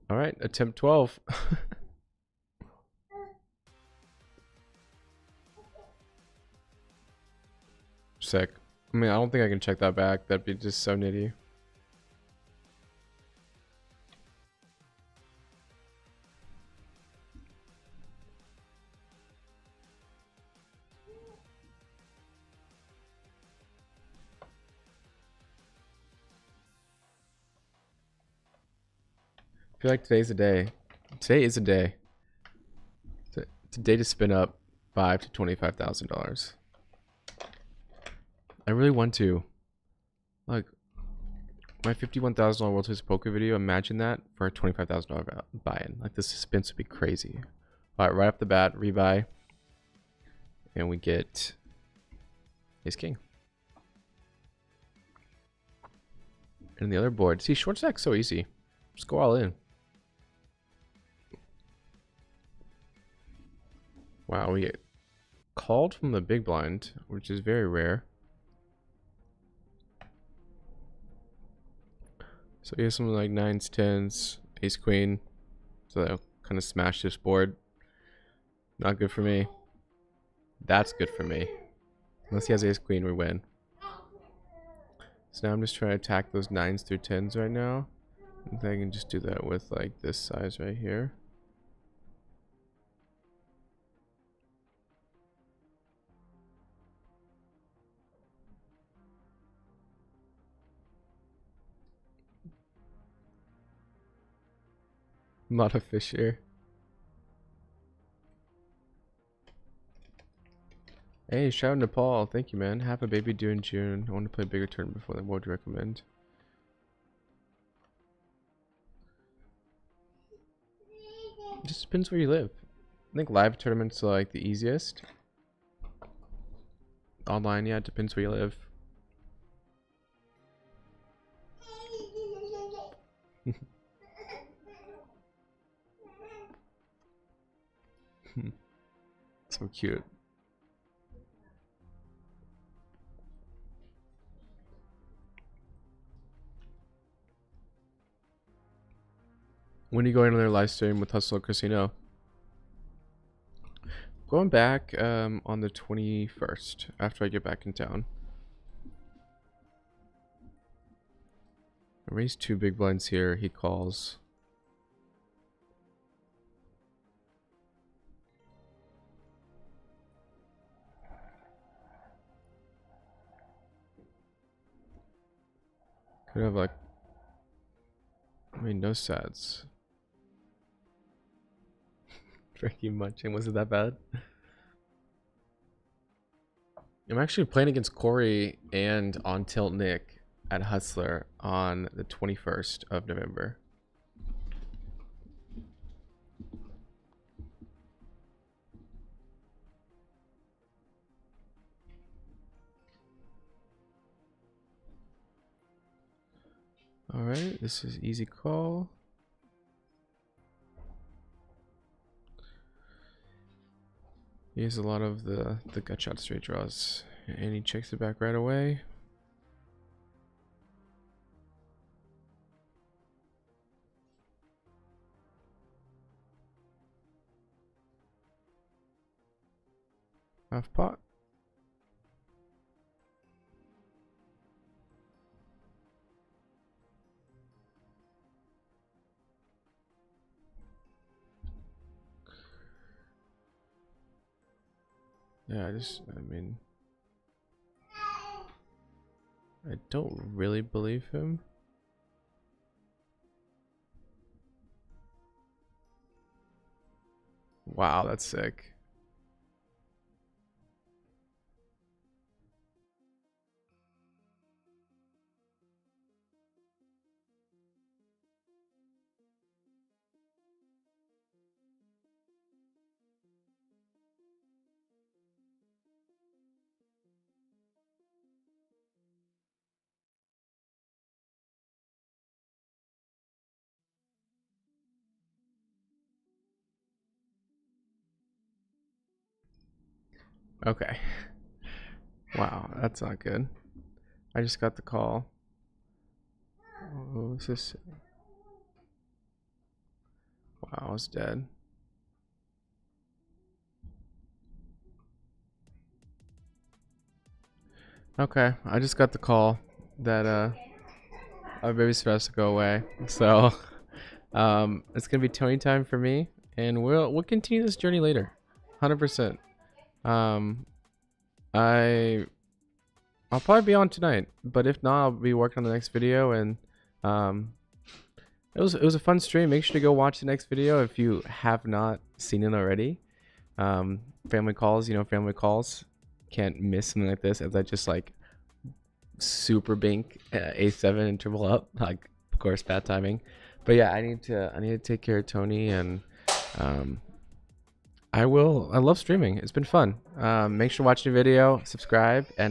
All right, attempt 12. Sick. I mean, I don't think I can check that back. That'd be just so nitty. I feel like today's a day. Today is a day. It's a day to spin up $5,000 to $25,000. I really want to. Like, my $51,000 World Series Poker video, imagine that for a $25,000 buy-in. Like, the suspense would be crazy. Alright, right off the bat, rebuy. And we get ace king. And the other board. See, short stack's so easy. Just go all in. Wow, we get called from the big blind, which is very rare. So here's something like 9s, 10s, ace queen. So that'll kind of smash this board. Not good for me. That's good for me. Unless he has ace queen, we win. So now I'm just trying to attack those 9s through 10s right now. I think I can just do that with like this size right here. Not a fish here. Hey, shout out Nepal. Thank you, man. Have a baby due in June. I want to play a bigger tournament before that. What would you recommend? It just depends where you live. I think live tournaments are like the easiest. Online, yeah, it depends where you live. So cute. When are you going on their live stream with Hustle Casino? Going back on the 21st after I get back in town. I raised 2 big blinds here. He calls. Could have like, I mean, no sads. Frankie munching, was it that bad? I'm actually playing against Corey and on Tilt Nick at Hustler on the 21st of November. Alright, this is easy call. He has a lot of the gut shot straight draws, and he checks it back right away. Half pot. Yeah, I mean, I don't really believe him. Wow, that's sick. Okay. Wow, that's not good. I just got the call. Oh, is this? Wow, I was dead. Okay, I just got the call that our baby's supposed to go away. So it's gonna be Tony time for me, and we'll continue this journey later. 100%. I'll probably be on tonight, but if not, I'll be working on the next video. And it was a fun stream. Make sure to go watch the next video if you have not seen it already. Family calls, family calls. Can't miss something like this, as I just like super bank A7 and triple up. Like, of course, bad timing. But yeah, I need to take care of Tony, and I love streaming. It's been fun. Make sure to watch the video, subscribe, and